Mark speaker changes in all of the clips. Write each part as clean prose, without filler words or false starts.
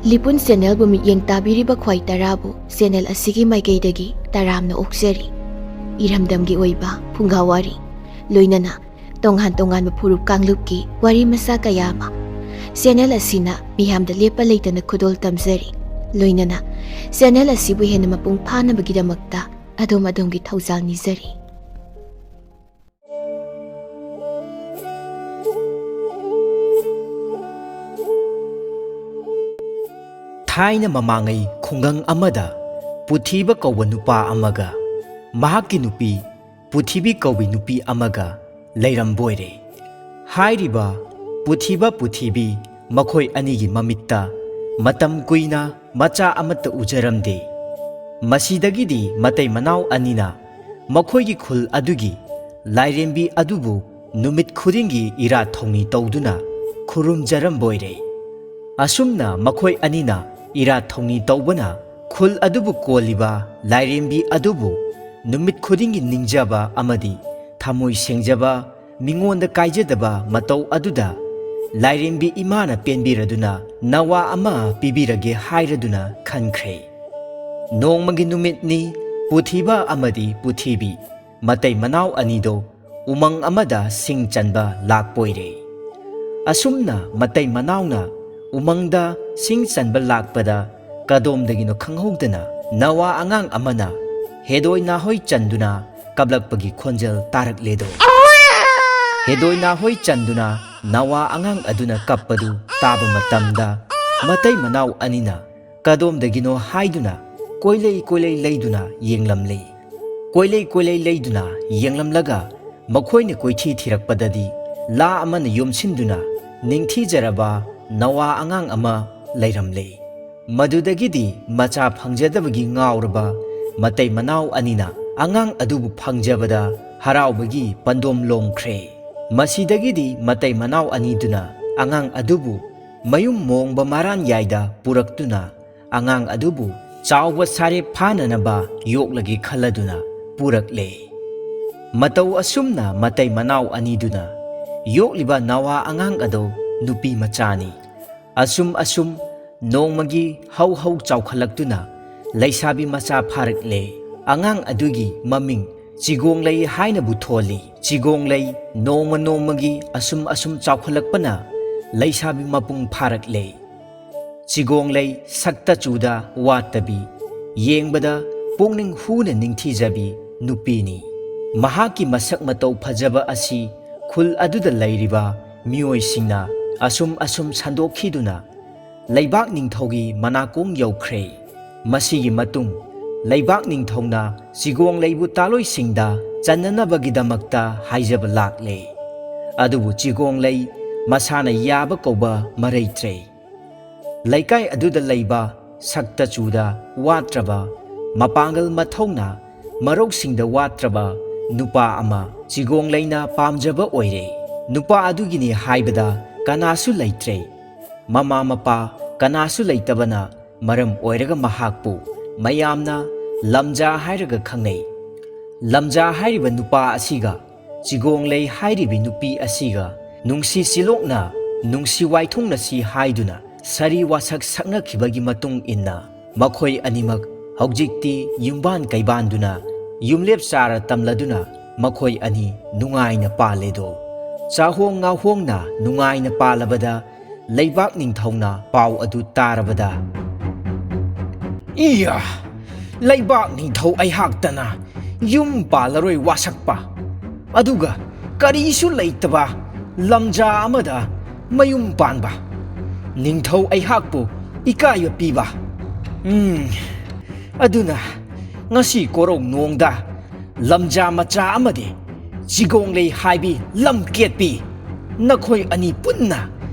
Speaker 1: ꯂꯤꯄꯨꯟ ꯆꯦꯅꯦꯜꯕꯨ ꯃꯤꯠꯌꯦꯡ ꯇꯥꯕꯤꯔꯤꯕ ꯈ꯭ꯋꯥꯏ ꯇꯔꯥꯕꯨ ꯆꯦꯅꯦꯜ ꯑꯁꯤꯒꯤ ꯃꯥꯏꯀꯩꯗꯒꯤ ꯇꯔꯥꯝꯅ ꯑꯣꯛꯆꯔꯤ꯫ ꯏꯔꯝꯗꯝꯒꯤ ꯑꯣꯏꯕ ꯐꯨꯡꯒꯥꯋꯥꯔꯤ ꯂꯣꯏꯅꯅ ꯇꯣꯉꯥꯟ ꯇꯣꯉꯥꯟꯕ ꯐꯨꯔꯨꯞ ꯀꯥꯡꯂꯨꯞꯀꯤ ꯋꯥꯔꯤ ꯃꯆꯥ ꯀꯌꯥ ꯑꯃ ꯆꯦꯅꯦꯜ ꯑꯁꯤꯅ ꯃꯤꯌꯥꯝꯗ ꯂꯦꯞꯄ ꯂꯩꯇꯅ ꯈꯨꯗꯣꯜ ꯇꯝꯖꯔꯤ꯫ ꯂꯣꯏꯅꯅ ꯆꯦꯅꯦꯜ ꯑꯁꯤꯕꯨ ꯍꯦꯟꯅ ꯃꯄꯨꯡ ꯐꯥꯅꯕꯒꯤꯗꯃꯛꯇ ꯑꯗꯣꯝꯒꯤ ꯊꯧꯖꯥꯜ ꯅꯤꯖꯔꯤ꯫
Speaker 2: ꯊꯥꯏꯅ ꯃꯃꯥꯡꯉꯩ ꯈꯨꯡꯒꯪ ꯑꯃꯗ ꯄꯨꯊꯤꯕ ꯀꯧꯕ ꯅꯨꯄꯥ ꯑꯃꯒ ꯃꯍꯥꯛꯀꯤ ꯅꯨꯄꯤ ꯄꯨꯊꯤꯕꯤ ꯀꯧꯕꯤ ꯅꯨꯄꯤ ꯑꯃꯒ ꯂꯩꯔꯝꯕꯣꯏꯔꯦ꯫ ꯍꯥꯏꯔꯤꯕ ꯄꯨꯊꯤꯕ ꯄꯨꯊꯤꯕꯤ ꯃꯈꯣꯏ ꯑꯅꯤꯒꯤ ꯃꯃꯤꯠꯇ ꯃꯇꯝ ꯀꯨꯏꯅ ꯃꯆꯥ ꯑꯃꯠꯇ ꯎꯖꯔꯝꯗꯦ꯫ ꯃꯁꯤꯗꯒꯤꯗꯤ ꯃꯇꯩ ꯃꯅꯥꯎ ꯑꯅꯤꯅ ꯃꯈꯣꯏꯒꯤ ꯈꯨꯜ ꯑꯗꯨꯒꯤ ꯂꯥꯏꯔꯦꯝꯕꯤ ꯑꯗꯨꯕꯨ ꯅꯨꯃꯤꯠ ꯈꯨꯗꯤꯡꯒꯤ ꯏꯔꯥꯠ ꯊꯧꯅꯤ ꯇꯧꯗꯨꯅ ꯈꯨꯔꯨꯝꯖꯔꯝꯕꯣꯏꯔꯦ꯫ ꯑꯁꯨꯝꯅ ꯃꯈꯣꯏ ꯑꯅꯤꯅ ꯏꯔꯥꯠ ꯊꯧꯅꯤ ꯇꯧꯕꯅ ꯈꯨꯜ ꯑꯗꯨꯕꯨ ꯀꯣꯜꯂꯤꯕ ꯂꯥꯏꯔꯦꯝꯕꯤ ꯑꯗꯨꯕꯨ ꯅꯨꯃꯤꯠ ꯈꯨꯗꯤꯡꯒꯤ ꯅꯤꯡꯖꯕ ꯑꯃꯗꯤ ꯊꯃꯣꯏ ꯁꯦꯡꯖꯕ ꯃꯤꯉꯣꯟꯗ ꯀꯥꯏꯖꯗꯕ ꯃꯇꯧ ꯑꯗꯨꯗ ꯂꯥꯏꯔꯦꯝꯕꯤ ꯏꯃꯥꯅ ꯄꯦꯟꯕꯤꯔꯗꯨꯅ ꯅꯋꯥ ꯑꯃ ꯄꯤꯕꯤꯔꯒꯦ ꯍꯥꯏꯔꯗꯨꯅ ꯈꯟꯈ꯭ꯔꯦ꯫ ꯅꯣꯡꯃꯒꯤ ꯅꯨꯃꯤꯠꯅꯤ ꯄꯨꯊꯤꯕ ꯑꯃꯗꯤ ꯄꯨꯊꯤꯕꯤ ꯃꯇꯩ ꯃꯅꯥꯎ ꯑꯅꯤꯗꯣ ꯎꯃꯪ ꯑꯃꯗ ꯁꯤꯡ ꯆꯟꯕ ꯂꯥꯛꯄꯣꯏꯔꯦ꯫ ꯑꯁꯨꯝꯅ ꯃꯇꯩ ꯃꯅꯥꯎꯅ ꯎꯃꯪꯗ ꯁꯤꯡ ꯆꯟꯕ ꯂꯥꯛꯄꯗ ꯀꯗꯣꯝꯗꯒꯤꯅꯣ ꯈꯪꯍꯧꯗꯅ ꯅꯋꯥ ꯑꯉꯥꯡ ꯑꯃꯅ ꯍꯦꯗꯣꯏ ꯅꯥꯍꯣꯏ ꯆꯟꯗꯨꯅ ꯀꯞꯂꯛꯄꯒꯤ ꯈꯣꯟꯖꯦꯜ ꯇꯥꯔꯛꯂꯦꯗꯣ꯫ ꯍꯦꯗꯣꯏ ꯅꯥꯍꯣꯏ ꯆꯟꯗꯨꯅ ꯅꯋꯥ ꯑꯉꯥꯡ ꯑꯗꯨꯅ ꯀꯞꯄꯗꯨ ꯇꯥꯕ ꯃꯇꯝꯗ ꯃꯇꯩ ꯃꯅꯥꯎ ꯑꯅꯤꯅ ꯀꯗꯣꯝꯗꯒꯤꯅꯣ ꯍꯥꯏꯗꯨꯅ ꯀꯣꯏꯂꯩ ꯀꯣꯏꯂꯩ ꯂꯩꯗꯨꯅ ꯌꯦꯡꯂꯝꯂꯦ꯫ ꯀꯣꯏꯂꯩ ꯀꯣꯏꯂꯩ ꯂꯩꯗꯨꯅ ꯌꯦꯡꯂꯝꯂꯒ ꯃꯈꯣꯏꯅ ꯀꯣꯏꯊꯤ ꯊꯤꯔꯛꯄꯗꯗꯤ ꯂꯥ ꯑꯃꯅ ꯌꯣꯝꯁꯤꯟꯗꯨꯅ ꯅꯤꯡꯊꯤꯖꯔꯕ ꯅꯋꯥ ꯑꯉꯥꯡ ꯑꯃ ꯂꯩꯔꯝꯂꯦ꯫ ꯃꯗꯨꯗꯒꯤꯗꯤ ꯃꯆꯥ ꯐꯪꯖꯗꯕꯒꯤ ꯉꯥꯎꯔꯕ ꯃꯇꯩ ꯃꯅꯥꯎ ꯑꯅꯤꯅ ꯑꯉꯥꯡ ꯑꯗꯨꯕు ꯐꯪꯖꯕꯗ ꯍꯔꯥꯎꯕꯒꯤ ꯄꯟꯗꯣꯝ ꯂꯣꯡꯈ꯭ꯔꯦ꯫ ꯃꯁꯤꯗꯒꯤꯗꯤ ꯃꯇꯩ ꯃꯅꯥꯎ ꯑꯅꯤꯗꯨꯅ ꯑꯉꯥꯡ ꯑꯗꯨꯕꯨ ꯃꯌꯨꯝ ꯃꯣꯡꯕ ꯃꯔꯥꯟꯌꯥꯏꯗ ꯄꯨꯔꯛꯇꯨꯅ ꯑꯉꯥꯡ ꯑꯗꯨꯕꯨ ꯆꯥꯎꯕ ꯁꯥꯔꯦꯞ ꯐꯥꯅꯅꯕ ꯌꯣꯛꯂꯒꯦ ꯈꯜꯂꯗꯨꯅ ꯄꯨꯔꯛꯂꯦ꯫ ꯃꯇꯧ ꯑꯁꯨꯝꯅ ꯃꯇꯩ ꯃꯅꯥꯎ ꯑꯅꯤꯗꯨꯅ ꯌꯣꯛꯂꯤꯕ ꯅꯋꯥ ꯑꯉꯥꯡ ꯑꯗꯣ ꯅꯨꯄꯤ ꯃꯆꯥꯅꯤ꯫ ꯑꯁꯨꯝ ꯅꯣꯡꯃꯒꯤ ꯍꯧ ꯍꯧ ꯆꯥꯎꯈꯠꯂꯛꯇꯨꯅ ꯂꯩꯁꯥꯕꯤ ꯃꯆꯥ ꯐꯥꯔꯛꯂꯦ꯫ ꯑꯉꯥꯡ ꯑꯗꯨꯒꯤ ꯃꯃꯤꯡ ꯆꯤꯒꯣꯡꯂꯩ ꯍꯥꯏꯅꯕꯨ ꯊꯣꯜꯂꯤ꯫ ꯆꯤꯒꯣꯡꯂꯩ ꯅꯣꯡꯃ ꯅꯣꯡꯃꯒꯤ ꯑꯁꯨꯝ ꯆꯥꯎꯈꯠꯂꯛꯄꯅ ꯂꯩꯁꯥꯕꯤ ꯃꯄꯨꯡ ꯐꯥꯔꯛꯂꯦ꯫ ꯆꯤꯒꯣꯡꯂꯩ ꯁꯛꯇ ꯆꯨꯗ ꯋꯥꯠꯇꯕꯤ ꯌꯦꯡꯕꯗ ꯄꯨꯛꯅꯤꯡ ꯍꯨꯅ ꯅꯤꯡꯊꯤꯖꯕꯤ ꯅꯨꯄꯤꯅꯤ꯫ ꯃꯍꯥꯛꯀꯤ ꯃꯁꯛ ꯃꯇꯧ ꯐꯖꯕ ꯑꯁꯤ ꯈꯨꯜ ꯑꯗꯨꯗ ꯂꯩꯔꯤꯕ ꯃꯤꯑꯣꯏꯁꯤꯡꯅ ꯑꯁꯨꯝ ꯁꯟꯗꯣꯛꯈꯤꯗꯨꯅ ꯂꯩꯕꯥꯛ ꯅꯤꯡꯊꯧꯒꯤ ꯃꯅꯥꯀꯣꯡ ꯌꯧꯈ꯭ꯔꯦ꯫ ꯃꯁꯤꯒꯤ ꯃꯇꯨꯡ ꯂꯩꯕꯥꯛ ꯅꯤꯡꯊꯧꯅ ꯆꯤꯒꯣꯡꯂꯩꯕꯨ ꯇꯥꯂꯣꯏꯁꯤꯡꯗ ꯆꯟꯅꯅꯕꯒꯤꯗꯃꯛꯇ ꯍꯥꯏꯖꯕ ꯂꯥꯛꯂꯦ꯫ ꯑꯗꯨꯕꯨ ꯆꯤꯒꯣꯡꯂꯩ ꯃꯁꯥꯅ ꯌꯥꯕ ꯀꯧꯕ ꯃꯔꯩꯇ꯭ꯔꯦ꯫ ꯂꯩꯀꯥꯏ ꯑꯗꯨꯗ ꯂꯩꯕ ꯁꯛꯇ ꯆꯨꯗ ꯋꯥꯠꯇ꯭ꯔꯕ ꯃꯄꯥꯡꯒꯜ ꯃꯊꯧꯅ ꯃꯔꯧꯁꯤꯡꯗ ꯋꯥꯠꯇ꯭ꯔꯕ ꯅꯨꯄꯥ ꯑꯃ ꯆꯤꯒꯣꯡꯂꯩꯅ ꯄꯥꯝꯖꯕ ꯑꯣꯏꯔꯦ꯫ ꯅꯨꯄꯥ ꯑꯗꯨꯒꯤꯅꯤ ꯍꯥꯏꯕꯗ ꯀꯅꯥꯁꯨ ꯂꯩꯇ꯭ꯔꯦ꯫ ꯃꯃꯥ ꯃꯄꯥ ꯀꯅꯥꯁꯨ ꯂꯩꯇꯕꯅ ꯃꯔꯝ ꯑꯣꯏꯔꯒ ꯃꯍꯥꯛꯄꯨ ꯃꯌꯥꯝꯅ ꯂꯝꯖꯥ ꯍꯥꯏꯔꯒ ꯈꯪꯅꯩ꯫ ꯂꯝꯖꯥ ꯍꯥꯏꯔꯤꯕ ꯅꯨꯄꯥ ꯑꯁꯤꯒ ꯆꯤꯒꯣꯡꯂꯩ ꯍꯥꯏꯔꯤꯕꯤ ꯅꯨꯄꯤ ꯑꯁꯤꯒ ꯅꯨꯡꯁꯤ ꯆꯤꯂꯣꯛꯅ ꯅꯨꯡꯁꯤ ꯋꯥꯏꯊꯣꯡꯅꯁꯤ ꯍꯥꯏꯗꯨꯅ ꯁꯔꯤ ꯋꯥꯁꯛ ꯁꯛꯅꯈꯤꯕꯒꯤ ꯃꯇꯨꯡ ꯏꯟꯅ ꯃꯈꯣꯏ ꯑꯅꯤꯃꯛ ꯍꯧꯖꯤꯛꯇꯤ ꯌꯨꯝꯕꯥꯟ ꯀꯩꯕꯥꯟꯗꯨꯅ ꯌꯨꯝꯂꯦꯞ ꯆꯥꯔ ꯇꯝꯂꯗꯨꯅ ꯃꯈꯣꯏ ꯑꯅꯤ ꯅꯨꯡꯉꯥꯏꯅ ꯄꯥꯜꯂꯦꯗꯣ꯫ ꯆꯥꯍꯣꯡ ꯉꯥꯍꯣꯡꯅ ꯅꯨꯡꯉꯥꯏꯅ ꯄꯥꯜꯂꯕꯗ ꯂꯩꯕꯥꯛ ꯅꯤꯡꯊꯧꯅ ꯄꯥꯎ ꯑꯗꯨ ꯇꯥꯔꯕꯗ "ꯏꯌꯥ! ꯂꯩꯕꯥꯛ ꯅꯤꯡꯊꯧ ꯑꯩꯍꯥꯛꯇꯅ ꯌꯨꯝ ꯄꯥꯜꯂꯔꯣꯏ ꯋꯥꯁꯛꯄ, ꯑꯗꯨꯒ ꯀꯔꯤꯁꯨ ꯂꯩꯇꯕ ꯂꯝꯖꯥ ꯑꯃꯗ ꯃꯌꯨꯝ ꯄꯥꯟꯕ, ꯅꯤꯡꯊꯧ ꯑꯩꯍꯥꯛꯄꯨ ꯏꯀꯥꯏꯕ ꯄꯤꯕ, ꯑꯗꯨꯅ ꯉꯁꯤ ꯀꯣꯔꯧ ꯅꯣꯡꯗ ꯂꯝꯖꯥ ꯃꯆꯥ ꯑꯃꯗꯤ ꯆꯤꯒꯣꯡꯂꯩ ꯍꯥꯏꯕꯤ ꯂꯝꯀꯦꯠꯄꯤ ꯅꯈꯣꯏ ꯑꯅꯤ ꯄꯨꯟꯅ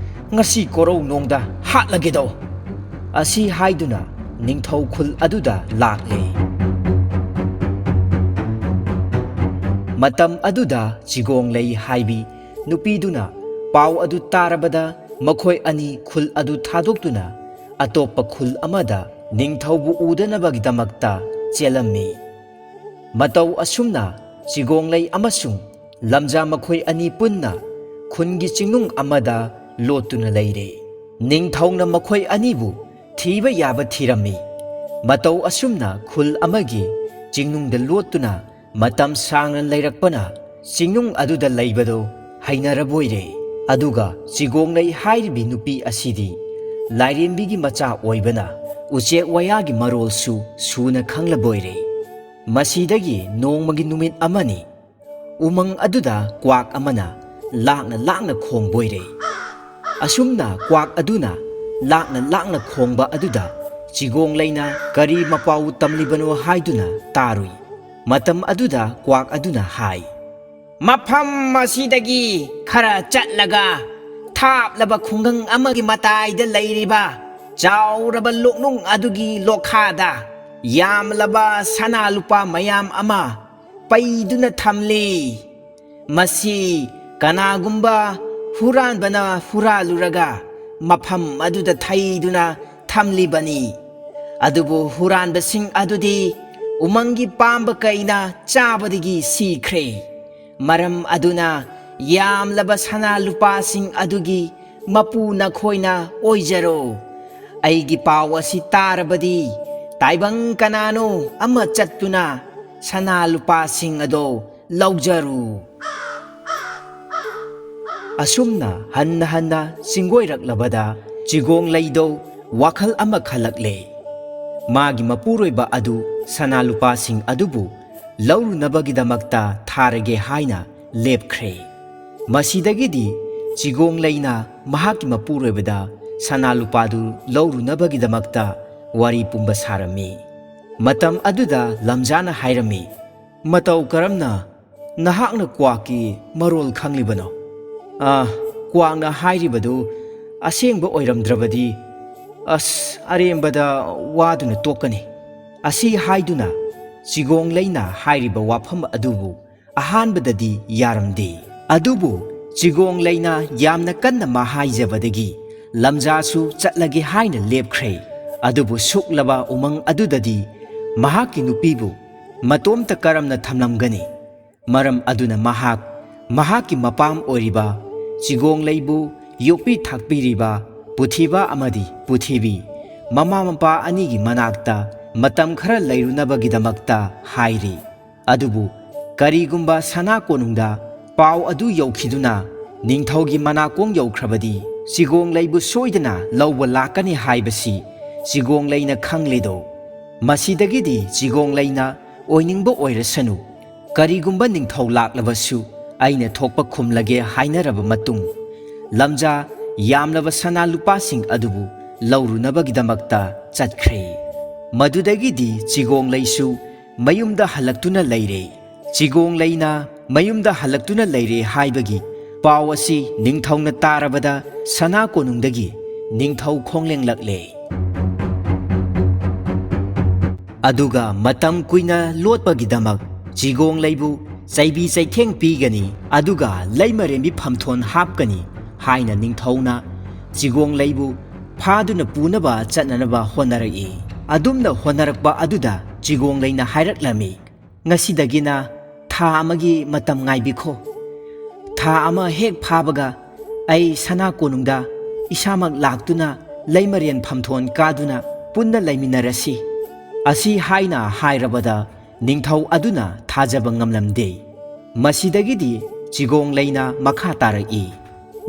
Speaker 2: ꯉꯁꯤ ꯀꯣꯔꯧ ꯅꯣꯡꯗ ꯍꯥꯠꯂꯒꯦꯗꯣ" ꯑꯁꯤ ꯍꯥꯏꯗꯨꯅ ꯅꯤꯡꯊꯧ ꯈꯨꯜ ꯑꯗꯨꯗ ꯂꯥꯛꯂꯦ꯫ ꯃꯇꯝ ꯑꯗꯨꯗ ꯆꯤꯒꯣꯡꯂꯩ ꯍꯥꯏꯕꯤ ꯅꯨꯄꯤꯗꯨꯅ ꯄꯥꯎ ꯑꯗꯨ ꯇꯥꯔꯕꯗ ꯃꯈꯣꯏ ꯑꯅꯤ ꯈꯨꯜ ꯑꯗꯨ ꯊꯥꯗꯣꯛꯇꯨꯅ ꯑꯇꯣꯞꯄ ꯈꯨꯜ ꯑꯃꯗ ꯅꯤꯡꯊꯧꯕꯨ ꯎꯗꯅꯕꯒꯤꯗꯃꯛꯇ ꯆꯦꯜꯂꯝꯃꯤ꯫ ꯃꯇꯧ ꯑꯁꯨꯝꯅ ꯆꯤꯒꯣꯡꯂꯩ ꯑꯃꯁꯨꯡ ꯂꯝꯖꯥ ꯃꯈꯣꯏ ꯑꯅꯤ ꯄꯨꯟꯅ ꯈꯨꯟꯒꯤ ꯆꯤꯡꯅꯨꯡ ꯑꯃꯗ ꯂꯣꯠꯇꯨꯅ ꯂꯩꯔꯦ꯫ ꯅꯤꯡꯊꯧꯅ ꯃꯈꯣꯏ ꯑꯅꯤꯕꯨ ꯊꯤꯕ ꯌꯥꯕ ꯊꯤꯔꯝꯃꯤ ꯃꯇꯧ ꯑꯁꯨꯝꯅ ꯈꯨꯜ ꯑꯃꯒꯤ ꯆꯤꯡꯅꯨꯡꯗ ꯂꯣꯠꯇꯨꯅ ꯃꯇꯝ ꯁꯥꯡꯅ ꯂꯩꯔꯛꯄꯅ ꯆꯤꯡꯅꯨꯡ ꯑꯗꯨꯗ ꯂꯩꯕꯗꯣ ꯍꯩꯅꯔꯕꯣꯏꯔꯦ ꯑꯗꯨꯒ ꯆꯤꯒꯣꯡꯂꯩ ꯍꯥꯏꯔꯤꯕꯤ ꯅꯨꯄꯤ ꯑꯁꯤꯗꯤ ꯂꯥꯏꯔꯦꯝꯕꯤꯒꯤ ꯃꯆꯥ ꯑꯣꯏꯕꯅ ꯎꯆꯦꯛ ꯋꯥꯌꯥꯒꯤ ꯃꯔꯣꯜꯁꯨ ꯁꯨꯅ ꯈꯪꯂꯕꯣꯏꯔꯦ ꯃꯁꯤꯗꯒꯤ ꯅꯣꯡꯃꯒꯤ ꯅꯨꯃꯤꯠ ꯑꯃꯅꯤ ꯎꯃꯪ ꯑꯗꯨꯗ ꯀ꯭ꯋꯥꯛ ꯑꯃꯅ ꯂꯥꯛꯅ ꯂꯥꯛꯅ ꯈꯣꯡꯕꯣꯏꯔꯦ ꯑꯁꯨꯝꯅ ꯀ꯭ꯋꯥꯛ ꯑꯗꯨꯅ ꯂꯥꯛꯅ ꯂꯥꯛꯅ ꯈꯣꯡꯕ ꯑꯗꯨꯗ ꯆꯤꯒꯣꯡꯂꯩꯅ ꯀꯔꯤ ꯃꯄꯥꯎ ꯇꯝꯂꯤꯕꯅꯣ ꯍꯥꯏꯗꯨꯅ ꯇꯥꯔꯨꯏ ꯃꯇꯝ ꯑꯗꯨꯗ ꯀ꯭ꯋꯥꯛ ꯑꯗꯨꯅ ꯍꯥꯏ ꯃꯐꯝ ꯑꯁꯤꯗꯒꯤ ꯈꯔ ꯆꯠꯂꯒ ꯊꯥꯞꯂꯕ ꯈꯨꯡꯒꯪ ꯑꯃꯒꯤ ꯃꯇꯥꯏꯗ ꯂꯩꯔꯤꯕ ꯆꯥꯎꯔꯕ ꯂꯣꯛꯅꯨꯡ ꯑꯗꯨꯒꯤ ꯂꯣꯛꯈꯥꯗ ꯌꯥꯝꯂꯕ ꯁꯅꯥ ꯂꯨꯄꯥ ꯃꯌꯥꯝ ꯑꯃ ꯄꯩꯗꯨꯅ ꯊꯝꯂꯤ ꯃꯁꯤ ꯀꯅꯥꯒꯨꯝꯕ ꯍꯨꯔꯥꯟꯕꯅ ꯍꯨꯔꯥꯜꯂꯨꯔꯒ ꯃꯐꯝ ꯑꯗꯨꯗ ꯊꯩꯗꯨꯅ ꯊꯝꯂꯤꯕꯅꯤ ꯑꯗꯨꯕꯨ ꯍꯨꯔꯥꯟꯕꯁꯤꯡ ꯑꯗꯨꯗꯤ ꯎꯃꯪꯒꯤ ꯄꯥꯝꯕ ꯀꯩꯅ ꯆꯥꯕꯗꯒꯤ ꯁꯤꯈ꯭ꯔꯦ ꯃꯔꯝ ꯑꯗꯨꯅ ꯌꯥꯝꯂꯕ ꯁꯅꯥ ꯂꯨꯄꯥꯁꯤꯡ ꯑꯗꯨꯒꯤ ꯃꯄꯨ ꯅꯈꯣꯏꯅ ꯑꯣꯏꯖꯔꯣ ꯑꯩꯒꯤ ꯄꯥꯎ ꯑꯁꯤ ꯇꯥꯔꯕꯗꯤ ꯇꯥꯏꯕꯪ ꯀꯅꯥꯅꯣ ꯑꯃ ꯆꯠꯇꯨꯅ ꯁꯅꯥ ꯂꯨꯄꯥꯁꯤꯡ ꯑꯗꯣ ꯂꯧꯖꯔꯨ ꯑꯁꯨꯝꯅ ꯍꯟꯅ ꯍꯟꯅ ꯆꯤꯡꯒꯣꯏꯔꯛꯂꯕꯗ ꯆꯤꯒꯣꯡꯂꯩꯗꯣ ꯋꯥꯈꯜ ꯑꯃ ꯈꯜꯂꯛꯂꯦ ꯃꯥꯒꯤ ꯃꯄꯨꯔꯣꯏꯕ ꯑꯗꯨ ꯁꯅꯥ ꯂꯨꯄꯥꯁꯤꯡ ꯑꯗꯨꯕꯨ ꯂꯧꯔꯨꯅꯕꯒꯤꯗꯃꯛꯇ ꯊꯥꯔꯒꯦ ꯍꯥꯏꯅ ꯂꯦꯞꯈ꯭ꯔꯦ ꯃꯁꯤꯗꯒꯤꯗꯤ ꯆꯤꯒꯣꯡꯂꯩꯅ ꯃꯍꯥꯛꯀꯤ ꯃꯄꯨꯔꯣꯏꯕꯗ ꯁꯅꯥ ꯂꯨꯄꯥꯗꯨ ꯂꯧꯔꯨꯅꯕꯒꯤꯗꯃꯛꯇ ꯋꯥꯔꯤ ꯄꯨꯝꯕ ꯁꯥꯔꯝꯃꯤ ꯃꯇꯝ ꯑꯗꯨꯗ ꯂꯝꯖꯥꯅ ꯍꯥꯏꯔꯝꯃꯤ ꯃꯇꯧ ꯀꯔꯝꯅ ꯅꯍꯥꯛꯅ ꯀ꯭ꯋꯥꯛꯀꯤ ꯃꯔꯣꯜ ꯈꯪꯂꯤꯕꯅꯣ ꯀ꯭ꯋꯥꯛꯅ ꯍꯥꯏꯔꯤꯕꯗꯨ ꯑꯁꯦꯡꯕ ꯑꯣꯏꯔꯝꯗ꯭ꯔꯕꯗꯤ ꯑꯔꯦꯝꯕꯗ ꯋꯥꯗꯨꯅ ꯇꯣꯛꯀꯅꯤ ꯑꯁꯤ ꯍꯥꯏꯗꯨꯅ ꯆꯤꯒꯣꯡꯂꯩꯅ ꯍꯥꯏꯔꯤꯕ ꯋꯥꯐꯝ ꯑꯗꯨꯕꯨ ꯑꯍꯥꯟꯕꯗꯗꯤ ꯌꯥꯔꯝꯗꯦ ꯑꯗꯨꯕꯨ ꯆꯤꯒꯣꯡꯂꯩꯅ ꯌꯥꯝꯅ ꯀꯟꯅ ꯃꯍꯥꯏꯖꯕꯗꯒꯤ ꯂꯝꯖꯥꯁꯨ ꯆꯠꯂꯒꯦ ꯍꯥꯏꯅ ꯂꯦꯞꯈ꯭ꯔꯦ ꯑꯗꯨꯕꯨ ꯁꯨꯛꯂꯕ ꯎꯃꯪ ꯑꯗꯨꯗꯗꯤ ꯃꯍꯥꯛꯀꯤ ꯅꯨꯄꯤꯕꯨ ꯃꯇꯣꯝꯇ ꯀꯔꯝꯅ ꯊꯝꯂꯝꯒꯅꯤ ꯃꯔꯝ ꯑꯗꯨꯅ ꯃꯍꯥꯛꯀꯤ ꯃꯄꯥꯝ ꯑꯣꯏꯔꯤꯕ ꯆꯤꯒꯣꯡꯂꯩꯕꯨ ꯌꯣꯛꯄꯤ ꯊꯥꯛꯄꯤꯔꯤꯕ ꯄꯨꯊꯤꯕ ꯑꯃꯗꯤ ꯄꯨꯊꯤꯕꯤ ꯃꯃꯥ ꯃꯄꯥ ꯑꯅꯤꯒꯤ ꯃꯅꯥꯛꯇ ꯃꯇꯝ ꯈꯔ ꯂꯩꯔꯨꯅꯕꯒꯤꯗꯃꯛꯇ ꯍꯥꯏꯔꯤ ꯑꯗꯨꯕꯨ ꯀꯔꯤꯒꯨꯝꯕ ꯁꯅꯥ ꯀꯣꯅꯨꯡꯗ ꯄꯥꯎ ꯑꯗꯨ ꯌꯧꯈꯤꯗꯨꯅ ꯅꯤꯡꯊꯧꯒꯤ ꯃꯅꯥꯀꯣꯡ ꯌꯧꯈ꯭ꯔꯕꯗꯤ ꯆꯤꯒꯣꯡꯂꯩꯕꯨ ꯁꯣꯏꯗꯅ ꯂꯧꯕ ꯂꯥꯛꯀꯅꯤ ꯍꯥꯏꯕꯁꯤ ꯆꯤꯒꯣꯡꯂꯩꯅ ꯈꯪꯂꯦꯗꯣ ꯃꯁꯤꯗꯒꯤꯗꯤ ꯆꯤꯒꯣꯡꯂꯩꯅ ꯑꯣꯏꯅꯤꯡꯕ ꯑꯣꯏꯔꯁꯅꯨ ꯀꯔꯤꯒꯨꯝꯕ ꯅꯤꯡꯊꯧ ꯂꯥꯛꯂꯕꯁꯨ ꯑꯩꯅ ꯊꯣꯛꯄ ꯈꯨꯝꯂꯒꯦ ꯍꯥꯏꯅꯔꯕ ꯃꯇꯨꯡ ꯂꯝꯖꯥ ꯌꯥꯝꯂꯕ ꯁꯅꯥ ꯂꯨꯄꯥꯁꯤꯡ ꯑꯗꯨꯕꯨ ꯂꯧꯔꯨꯅꯕꯒꯤꯗꯃꯛꯇ ꯆꯠꯈ꯭ꯔꯦ ꯃꯗꯨꯗꯒꯤꯗꯤ ꯆꯤꯒꯣꯡꯂꯩꯁꯨ ꯃꯌꯨꯝꯗ ꯍꯜꯂꯛꯇꯨꯅ ꯂꯩꯔꯦ ꯆꯤꯒꯣꯡꯂꯩꯅ ꯃꯌꯨꯝꯗ ꯍꯜꯂꯛꯇꯨꯅ ꯂꯩꯔꯦ ꯍꯥꯏꯕꯒꯤ ꯄꯥꯎ ꯑꯁꯤ ꯅꯤꯡꯊꯧꯅ ꯇꯥꯔꯕꯗ ꯁꯅꯥ ꯀꯣꯅꯨꯡꯗꯒꯤ ꯅꯤꯡꯊꯧ ꯈꯣꯡꯂꯦꯡꯂꯛꯂꯦ ꯑꯗꯨꯒ ꯃꯇꯝ ꯀꯨꯏꯅ ꯂꯣꯠꯄꯒꯤꯗꯃꯛ ꯆꯤꯒꯣꯡꯂꯩꯕꯨ ꯆꯩꯕꯤ ꯆꯩꯊꯦꯡ ꯄꯤꯒꯅꯤ ꯑꯗꯨꯒ ꯂꯩꯃꯔꯦꯝꯕꯤ ꯐꯝꯊꯣꯟ ꯍꯥꯞꯀꯅꯤ ꯍꯥꯏꯅ ꯅꯤꯡꯊꯧꯅ ꯆꯤꯒꯣꯡꯂꯩꯕꯨ ꯐꯥꯗꯨꯅ ꯄꯨꯅꯕ ꯆꯠꯅꯅꯕ ꯍꯣꯠꯅꯔꯛꯏ ꯑꯗꯨꯝꯅ ꯍꯣꯠꯅꯔꯛꯄ ꯑꯗꯨꯗ ꯆꯤꯒꯣꯡꯂꯩꯅ ꯍꯥꯏꯔꯛꯂꯝꯃꯤ ꯉꯁꯤꯗꯒꯤꯅ ꯊꯥ ꯑꯃꯒꯤ ꯃꯇꯝ ꯉꯥꯏꯕꯤꯈꯣ ꯊꯥ ꯑꯃ ꯍꯦꯛ ꯐꯥꯕꯒ ꯑꯩ ꯁꯅꯥ ꯀꯣꯅꯨꯡꯗ ꯏꯁꯥꯃꯛ ꯂꯥꯛꯇꯨꯅ ꯂꯩꯃꯔꯦꯟ ꯐꯝꯊꯣꯟ ꯀꯥꯗꯨꯅ ꯄꯨꯟꯅ ꯂꯩꯃꯤꯟꯅꯔꯁꯤ ꯑꯁꯤ ꯍꯥꯏꯅ ꯍꯥꯏꯔꯕꯗ ꯅꯤꯡꯊꯧ ꯑꯗꯨꯅ ꯊꯥꯖꯕ ꯉꯝꯂꯝꯗꯦ ꯃꯁꯤꯗꯒꯤꯗꯤ ꯆꯤꯒꯣꯡꯂꯩꯅ ꯃꯈꯥ ꯇꯥꯔꯛꯏ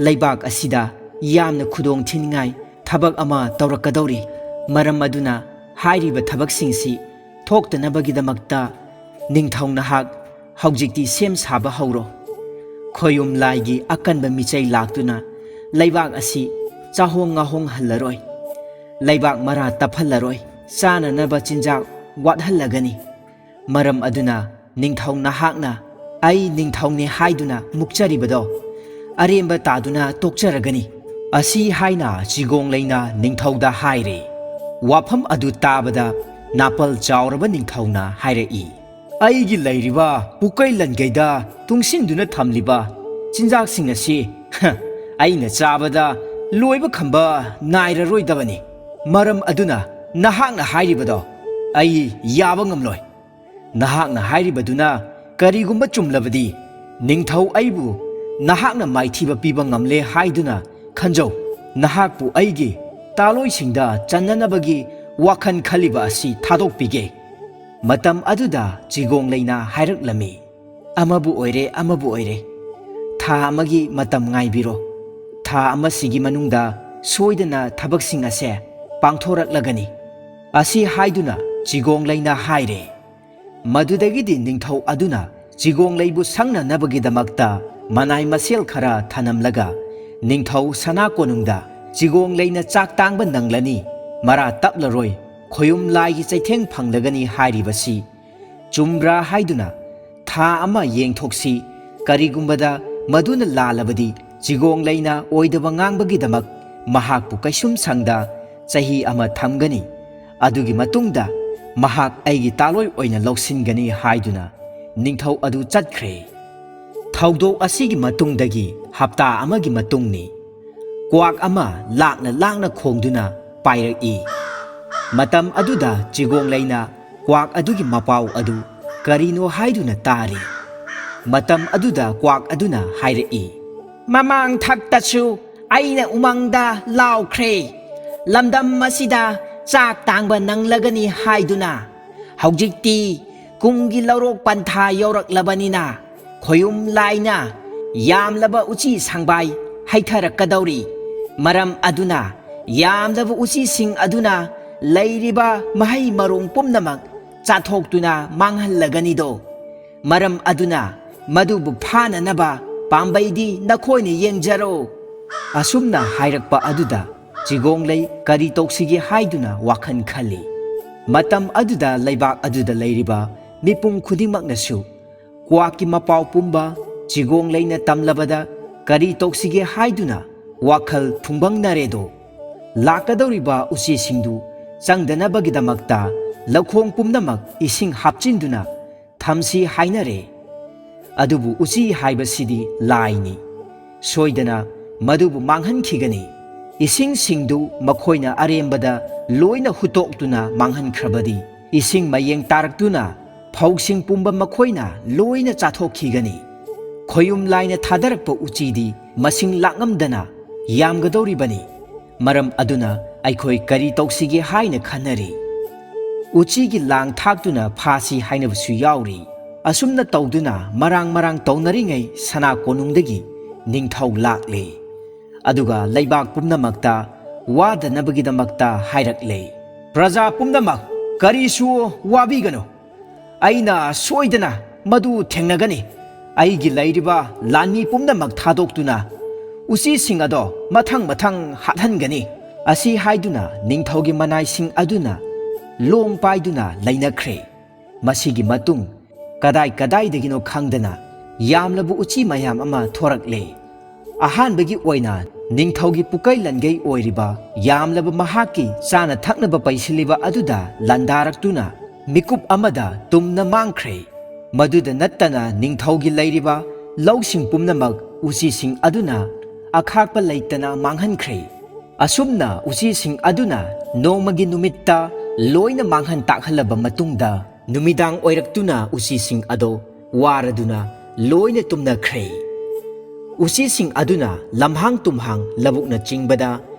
Speaker 2: ꯂꯩꯕꯥꯛ ꯑꯁꯤꯗ ꯌꯥꯝꯅ ꯈꯨꯗꯣꯡ ꯊꯤꯅꯤꯡꯉꯥꯏ ꯊꯕꯛ ꯑꯃ ꯇꯧꯔꯛꯀꯗꯧꯔꯤ ꯃꯔꯝ ꯑꯗꯨꯅ ꯍꯥꯏꯔꯤꯕ ꯊꯕꯛꯁꯤꯡꯁꯤ ꯊꯣꯛꯇꯅꯕꯒꯤꯗꯃꯛꯇ ꯅꯤꯡꯊꯧ ꯅꯍꯥꯛ ꯍꯧꯖꯤꯛꯇꯤ ꯁꯦꯝ ꯁꯥꯕ ꯍꯧꯔꯣ ꯈꯣꯌꯨꯝ ꯂꯥꯏꯒꯤ ꯑꯀꯟꯕ ꯃꯤꯆꯩ ꯂꯥꯛꯇꯨꯅ ꯂꯩꯕꯥꯛ ꯑꯁꯤ ꯆꯥꯍꯣꯡ ꯉꯥꯍꯣꯡꯍꯜꯂꯔꯣꯏ ꯂꯩꯕꯥꯛ ꯃꯔꯥ ꯇꯞꯍꯜꯂꯔꯣꯏ ꯆꯥꯅꯅꯕ ꯆꯤꯟꯖꯥꯛ ꯋꯥꯠꯍꯜꯂꯒꯅꯤ ꯃꯔꯝ ꯑꯗꯨꯅ ꯅꯤꯡꯊꯧ ꯅꯍꯥꯛꯅ ꯑꯩ ꯅꯤꯡꯊꯧꯅꯤ ꯍꯥꯏꯗꯨꯅ ꯃꯨꯛꯆꯔꯤꯕꯗꯣ ꯑꯔꯦꯝꯕ ꯇꯥꯗꯨꯅ ꯇꯣꯛꯆꯔꯒꯅꯤ ꯑꯁꯤ ꯍꯥꯏꯅ ꯆꯤꯒꯣꯡꯂꯩꯅ ꯅꯤꯡꯊꯧꯗ ꯍꯥꯏꯔꯦ ꯋꯥꯐꯝ ꯑꯗꯨ ꯇꯥꯕꯗ ꯅꯥꯄꯜ ꯆꯥꯎꯔꯕ ꯅꯤꯡꯊꯧꯅ ꯍꯥꯏꯔꯛꯏ ꯑꯩꯒꯤ ꯂꯩꯔꯤꯕ ꯄꯨꯀꯩ ꯂꯟꯒꯩꯗ ꯇꯨꯡꯁꯤꯟꯗꯨꯅ ꯊꯝꯂꯤꯕ ꯆꯤꯟꯖꯥꯛꯁꯤꯡ ꯑꯁꯤ ꯑꯩꯅ ꯆꯥꯕꯗ ꯂꯣꯏꯕ ꯈꯝꯕ ꯅꯥꯏꯔꯔꯣꯏꯗꯕꯅꯤ ꯃꯔꯝ ꯑꯗꯨꯅ ꯅꯍꯥꯛꯅ ꯍꯥꯏꯔꯤꯕꯗꯣ ꯑꯩ ꯌꯥꯕ ꯉꯝꯂꯣꯏ ꯅꯍꯥꯛꯅ ꯍꯥꯏꯔꯤꯕꯗꯨꯅ ꯀꯔꯤꯒꯨꯝꯕ ꯆꯨꯝꯂꯕꯗꯤ ꯅꯤꯡꯊꯧ ꯑꯩꯕꯨ ꯅꯍꯥꯛꯅ ꯃꯥꯏꯊꯤꯕ ꯄꯤꯕ ꯉꯝꯂꯦ ꯍꯥꯏꯗꯨꯅ ꯈꯟꯖꯧ ꯅꯍꯥꯛꯄꯨ ꯑꯩꯒꯤ ꯇꯥꯂꯣꯏꯁꯤꯡꯗ ꯆꯟꯅꯅꯕꯒꯤ ꯋꯥꯈꯜ ꯈꯜꯂꯤꯕ ꯑꯁꯤ ꯊꯥꯗꯣꯛꯄꯤꯒꯦ꯫ ꯃꯇꯝ ꯑꯗꯨꯗ ꯆꯤꯒꯣꯡꯂꯩꯅ ꯍꯥꯏꯔꯛꯂꯝꯃꯤ, ꯑꯃꯕꯨ ꯑꯣꯏꯔꯦ, ꯊꯥ ꯑꯃꯒꯤ ꯃꯇꯝ ꯉꯥꯏꯕꯤꯔꯣ꯫ ꯊꯥ ꯑꯃꯁꯤꯒꯤ ꯃꯅꯨꯡꯗ ꯁꯣꯏꯗꯅ ꯊꯕꯛꯁꯤꯡ ꯑꯁꯦ ꯄꯥꯡꯊꯣꯔꯛꯂꯒꯅꯤ꯫ ꯑꯁꯤ ꯍꯥꯏꯗꯨꯅ ꯆꯤꯒꯣꯡꯂꯩꯅ ꯍꯥꯏꯔꯦ꯫ ꯃꯗꯨꯗꯒꯤꯗꯤ ꯅꯤꯡꯊꯧ ꯑꯗꯨꯅ ꯆꯤꯒꯣꯡꯂꯩꯕꯨ ꯁꯪꯅꯅꯕꯒꯤꯗꯃꯛꯇ ꯃꯅꯥꯏ ꯃꯁꯦꯜ ꯈꯔ ꯊꯅꯝꯂꯒ ꯅꯤꯡꯊꯧ ꯁꯅꯥ ꯀꯣꯅꯨꯡꯗ ꯆꯤꯒꯣꯡꯂꯩꯅ ꯆꯥꯛ ꯇꯥꯡꯕ ꯅꯪꯂꯅꯤ, ꯃꯔꯥ ꯇꯞꯂꯔꯣꯏ, ꯈꯣꯌꯨꯝ ꯂꯥꯏꯒꯤ ꯆꯩꯊꯦꯡ ꯐꯪꯂꯒꯅꯤ ꯍꯥꯏꯔꯤꯕꯁꯤ ꯆꯨꯝꯕ꯭ꯔꯥ ꯍꯥꯏꯗꯨꯅ ꯊꯥ ꯑꯃ ꯌꯦꯡꯊꯣꯛꯁꯤ, ꯀꯔꯤꯒꯨꯝꯕꯗ ꯃꯗꯨꯅ ꯂꯥꯜꯂꯕꯗꯤ ꯆꯤꯒꯣꯡꯂꯩꯅ ꯑꯣꯏꯗꯕ ꯉꯥꯡꯕꯒꯤꯗꯃꯛ ꯃꯍꯥꯛꯄꯨ ꯀꯩꯁꯨꯝ ꯁꯪꯗ ꯆꯍꯤ ꯑꯃ ꯊꯝꯒꯅꯤ꯫ ꯑꯗꯨꯒꯤ ꯃꯇꯨꯡꯗ ꯃꯍꯥꯛ ꯑꯩꯒꯤ ꯇꯥꯂꯣꯏ ꯑꯣꯏꯅ ꯂꯧꯁꯤꯟꯒꯅꯤ ꯍꯥꯏꯗꯨꯅ ꯅꯤꯡꯊꯧ ꯑꯗꯨ ꯆꯠꯈ꯭ꯔꯦ꯫ ꯊꯧꯗꯣꯛ ꯑꯁꯤꯒꯤ ꯃꯇꯨꯡꯗꯒꯤ ꯍꯞꯇꯥ ꯑꯃꯒꯤ ꯃꯇꯨꯡꯅꯤ꯫ ꯀ꯭ꯋꯥꯛ ꯑꯃ ꯂꯥꯛꯅ ꯈꯣꯡꯗꯨꯅ ꯄꯥꯏꯔꯛꯏ꯫ ꯃꯇꯝ ꯑꯗꯨꯗ ꯆꯤꯒꯣꯡꯂꯩꯅ ꯀ꯭ꯋꯥꯛ ꯑꯗꯨꯒꯤ ꯃꯄꯥꯎ ꯑꯗꯨ ꯀꯔꯤꯅꯣ ꯍꯥꯏꯗꯨꯅ ꯇꯥꯔꯤ꯫ ꯃꯇꯝ ꯑꯗꯨꯗ ꯀ꯭ꯋꯥꯛ ꯑꯗꯨꯅ ꯍꯥꯏꯔꯛꯏ, ꯃꯃꯥꯡ ꯊꯛꯇꯁꯨ ꯑꯩꯅ ꯎꯃꯪꯗ ꯂꯥꯎꯈ꯭ꯔꯦ, ꯂꯝꯗꯝ ꯑꯁꯤꯗ ꯆꯥꯛ ꯇꯥꯡꯕ ꯅꯪꯂꯒꯅꯤ ꯍꯥꯏꯗꯨꯅ꯫ ꯍꯧꯖꯤꯛꯇꯤ ꯀꯨꯝꯒꯤ ꯂꯧꯔꯣꯛ ꯄꯟꯊꯥ ꯌꯧꯔꯛꯂꯕꯅꯤꯅ ꯈꯣꯌꯨꯝ ꯂꯥꯏꯅ ꯌꯥꯝꯂꯕ ꯎꯆꯤ ꯁꯪꯕꯥꯏ ꯍꯩꯊꯔꯛꯀꯗꯧꯔꯤ꯫ ꯃꯔꯝ ꯑꯗꯨꯅ ꯌꯥꯝꯂꯕ ꯎꯆꯤꯁꯤꯡ ꯑꯗꯨꯅ ꯂꯩꯔꯤꯕ ꯃꯍꯩ ꯃꯔꯣꯡ ꯄꯨꯝꯅꯃꯛ ꯆꯥꯊꯣꯛꯇꯨꯅ ꯃꯥꯡꯍꯜꯂꯒꯅꯤꯗꯣ꯫ ꯃꯔꯝ ꯑꯗꯨꯅ ꯃꯗꯨꯕꯨ ꯐꯥꯅꯅꯕ ꯄꯥꯝꯕꯩꯗꯤ ꯅꯈꯣꯏꯅ ꯌꯦꯡꯖꯔꯣ꯫ ꯑꯁꯨꯝꯅ ꯍꯥꯏꯔꯛꯄ ꯑꯗꯨꯗ ꯆꯤꯒꯣꯡꯂꯩ ꯀꯔꯤ ꯇꯧꯁꯤꯒꯦ ꯍꯥꯏꯗꯨꯅ ꯋꯥꯈꯜ ꯈꯜꯂꯤ꯫ ꯃꯇꯝ ꯑꯗꯨꯗ ꯂꯩꯕꯥꯛ ꯑꯗꯨꯗ ꯂꯩꯔꯤꯕ ꯃꯤꯄꯨꯝ ꯈꯨꯗꯤꯡꯃꯛꯅꯁꯨ ꯀ꯭ꯋꯥꯛꯀꯤ ꯃꯄꯥꯎ ꯄꯨꯝꯕ ꯆꯤꯒꯣꯡꯂꯩꯅ ꯇꯝꯂꯕꯗ ꯀꯔꯤ ꯇꯧꯁꯤꯒꯦ ꯍꯥꯏꯗꯨꯅ ꯋꯥꯈꯜ ꯊꯨꯡꯕꯪꯅꯔꯦꯗꯣ꯫ ꯂꯥꯛꯀꯗꯧꯔꯤꯕ ꯎꯆꯤꯁꯤꯡꯗꯨ ꯆꯪꯗꯅꯕꯒꯤꯗꯃꯛꯇ ꯂꯧꯈꯣꯡ ꯄꯨꯝꯅꯃꯛ ꯏꯁꯤꯡ ꯍꯥꯞꯆꯤꯟꯗꯨꯅ ꯊꯝꯁꯤ ꯍꯥꯏꯅꯔꯦ꯫ ꯑꯗꯨꯕꯨ ꯎꯆꯤ ꯍꯥꯏꯕꯁꯤꯗꯤ ꯂꯥꯏꯅꯤ, ꯁꯣꯏꯗꯅ ꯃꯗꯨꯕꯨ ꯃꯥꯡꯍꯟꯈꯤꯒꯅꯤ꯫ ꯏꯁꯤꯡꯁꯤꯡꯗꯨ ꯃꯈꯣꯏꯅ ꯑꯔꯦꯝꯕꯗ ꯂꯣꯏꯅ ꯍꯨꯠꯇꯣꯛꯇꯨꯅ ꯃꯥꯡꯍꯟꯈ꯭ꯔꯕꯗꯤ ꯏꯁꯤꯡ ꯃꯌꯦꯡ ꯇꯥꯔꯛꯇꯨꯅ ꯐꯧꯁꯤꯡ ꯄꯨꯝꯕ ꯃꯈꯣꯏꯅ ꯂꯣꯏꯅ ꯆꯥꯊꯣꯛꯈꯤꯒꯅꯤ꯫ ꯈꯣꯌꯨꯝ ꯂꯥꯏꯅ ꯊꯥꯗꯔꯛꯄ ꯎꯆꯤꯗꯤ ꯃꯁꯤꯡ ꯂꯥꯛꯉꯝꯗꯅ ꯌꯥꯝꯒꯗꯧꯔꯤꯕꯅꯤ꯫ ꯃꯔꯝ ꯑꯗꯨꯅ ꯑꯩꯈꯣꯏ ꯀꯔꯤ ꯇꯧꯁꯤꯒꯦ ꯍꯥꯏꯅ ꯈꯟꯅꯔꯤ꯫ ꯎꯆꯤꯒꯤ ꯂꯥꯡ ꯊꯥꯛꯇꯨꯅ ꯐꯥꯁꯤ ꯍꯥꯏꯅꯕꯁꯨ ꯌꯥꯎꯔꯤ꯫ ꯑꯁꯨꯝꯅ ꯇꯧꯗꯨꯅ ꯃꯔꯥꯡ ꯇꯧꯅꯔꯤꯉꯩ ꯁꯅꯥ ꯀꯣꯅꯨꯡꯗꯒꯤ ꯅꯤꯡꯊꯧ ꯂꯥꯛꯂꯦ꯫ ꯑꯗꯨꯒ ꯂꯩꯕꯥꯛ ꯄꯨꯝꯅꯃꯛꯇ ꯋꯥꯗꯅꯕꯒꯤꯗꯃꯛꯇ ꯍꯥꯏꯔꯛꯂꯦ, ꯄ꯭ꯔꯖꯥ ꯄꯨꯝꯅꯃꯛ ꯀꯔꯤꯁꯨ ꯋꯥꯕꯤꯒꯅꯨ, ꯑꯩꯅ ꯁꯣꯏꯗꯅ ꯃꯗꯨ ꯊꯦꯡꯅꯒꯅꯤ꯫ ꯑꯩꯒꯤ ꯂꯩꯔꯤꯕ ꯂꯥꯟꯃꯤ ꯄꯨꯝꯅꯃꯛ ꯊꯥꯗꯣꯛꯇꯨꯅ ꯎꯆꯤꯁꯤꯡ ꯑꯗꯣ ꯃꯊꯪ ꯍꯥꯠꯍꯟꯒꯅꯤ꯫ ꯑꯁꯤ ꯍꯥꯏꯗꯨꯅ ꯅꯤꯡꯊꯧꯒꯤ ꯃꯅꯥꯏꯁꯤꯡ ꯑꯗꯨꯅ ꯂꯣꯡ ꯄꯥꯏꯗꯨꯅ ꯂꯩꯅꯈ꯭ꯔꯦ꯫ ꯃꯁꯤꯒꯤ ꯃꯇꯨꯡ ꯀꯗꯥꯏꯗꯒꯤꯅꯣ ꯈꯪꯗꯅ ꯌꯥꯝꯂꯕ ꯎꯆꯤ ꯃꯌꯥꯝ ꯑꯃ ꯊꯣꯔꯛꯂꯦ꯫ ꯑꯍꯥꯟꯕꯒꯤ ꯑꯣꯏꯅ ꯅꯤꯡꯊꯧꯒꯤ ꯄꯨꯀꯩ ꯂꯟꯒꯩ ꯑꯣꯏꯔꯤꯕ ꯌꯥꯝꯂꯕ ꯃꯍꯥꯛꯀꯤ ꯆꯥꯅ ꯊꯛꯅꯕ ꯄꯩꯁꯤꯜꯂꯤꯕ ꯑꯗꯨꯗ ꯂꯥꯟꯗꯥꯔꯛꯇꯨꯅ ꯃꯤꯀꯨꯞ ꯑꯃꯗ ꯇꯨꯝꯅ ꯃꯥꯡꯈ꯭ꯔꯦ꯫ ꯃꯗꯨꯗ ꯅꯠꯇꯅ ꯅꯤꯡꯊꯧꯒꯤ ꯂꯩꯔꯤꯕ ꯂꯧꯁꯤꯡ ꯄꯨꯝꯅꯃꯛ ꯎꯆꯤꯁꯤꯡ ꯑꯗꯨꯅ ꯑꯈꯥꯛꯄ ꯂꯩꯇꯅ ꯃꯥꯡꯍꯟꯈ꯭ꯔꯦ꯫ ꯑꯁꯨꯝꯅ ꯎꯆꯤꯁꯤꯡ ꯑꯗꯨꯅ ꯅꯣꯡꯃꯒꯤ ꯅꯨꯃꯤꯠꯇ ꯂꯣꯏꯅ ꯃꯥꯡꯍꯟ ꯇꯥꯛꯍꯜꯂꯕ ꯃꯇꯨꯡꯗ ꯅꯨꯃꯤꯗꯥꯡ ꯑꯣꯏꯔꯛꯇꯨꯅ ꯎꯆꯤꯁꯤꯡ ꯑꯗꯣ ꯋꯥꯔꯗꯨꯅ ꯂꯣꯏꯅ ꯇꯨꯝꯅꯈ꯭ꯔꯦ꯫ ꯎꯆꯤꯁꯤꯡ ꯑꯗꯨꯅ ꯂꯝꯍꯥꯡ ꯇꯨꯝꯍꯥꯡ ꯂꯧꯕꯨꯛꯅ ꯆꯤꯡꯕꯗ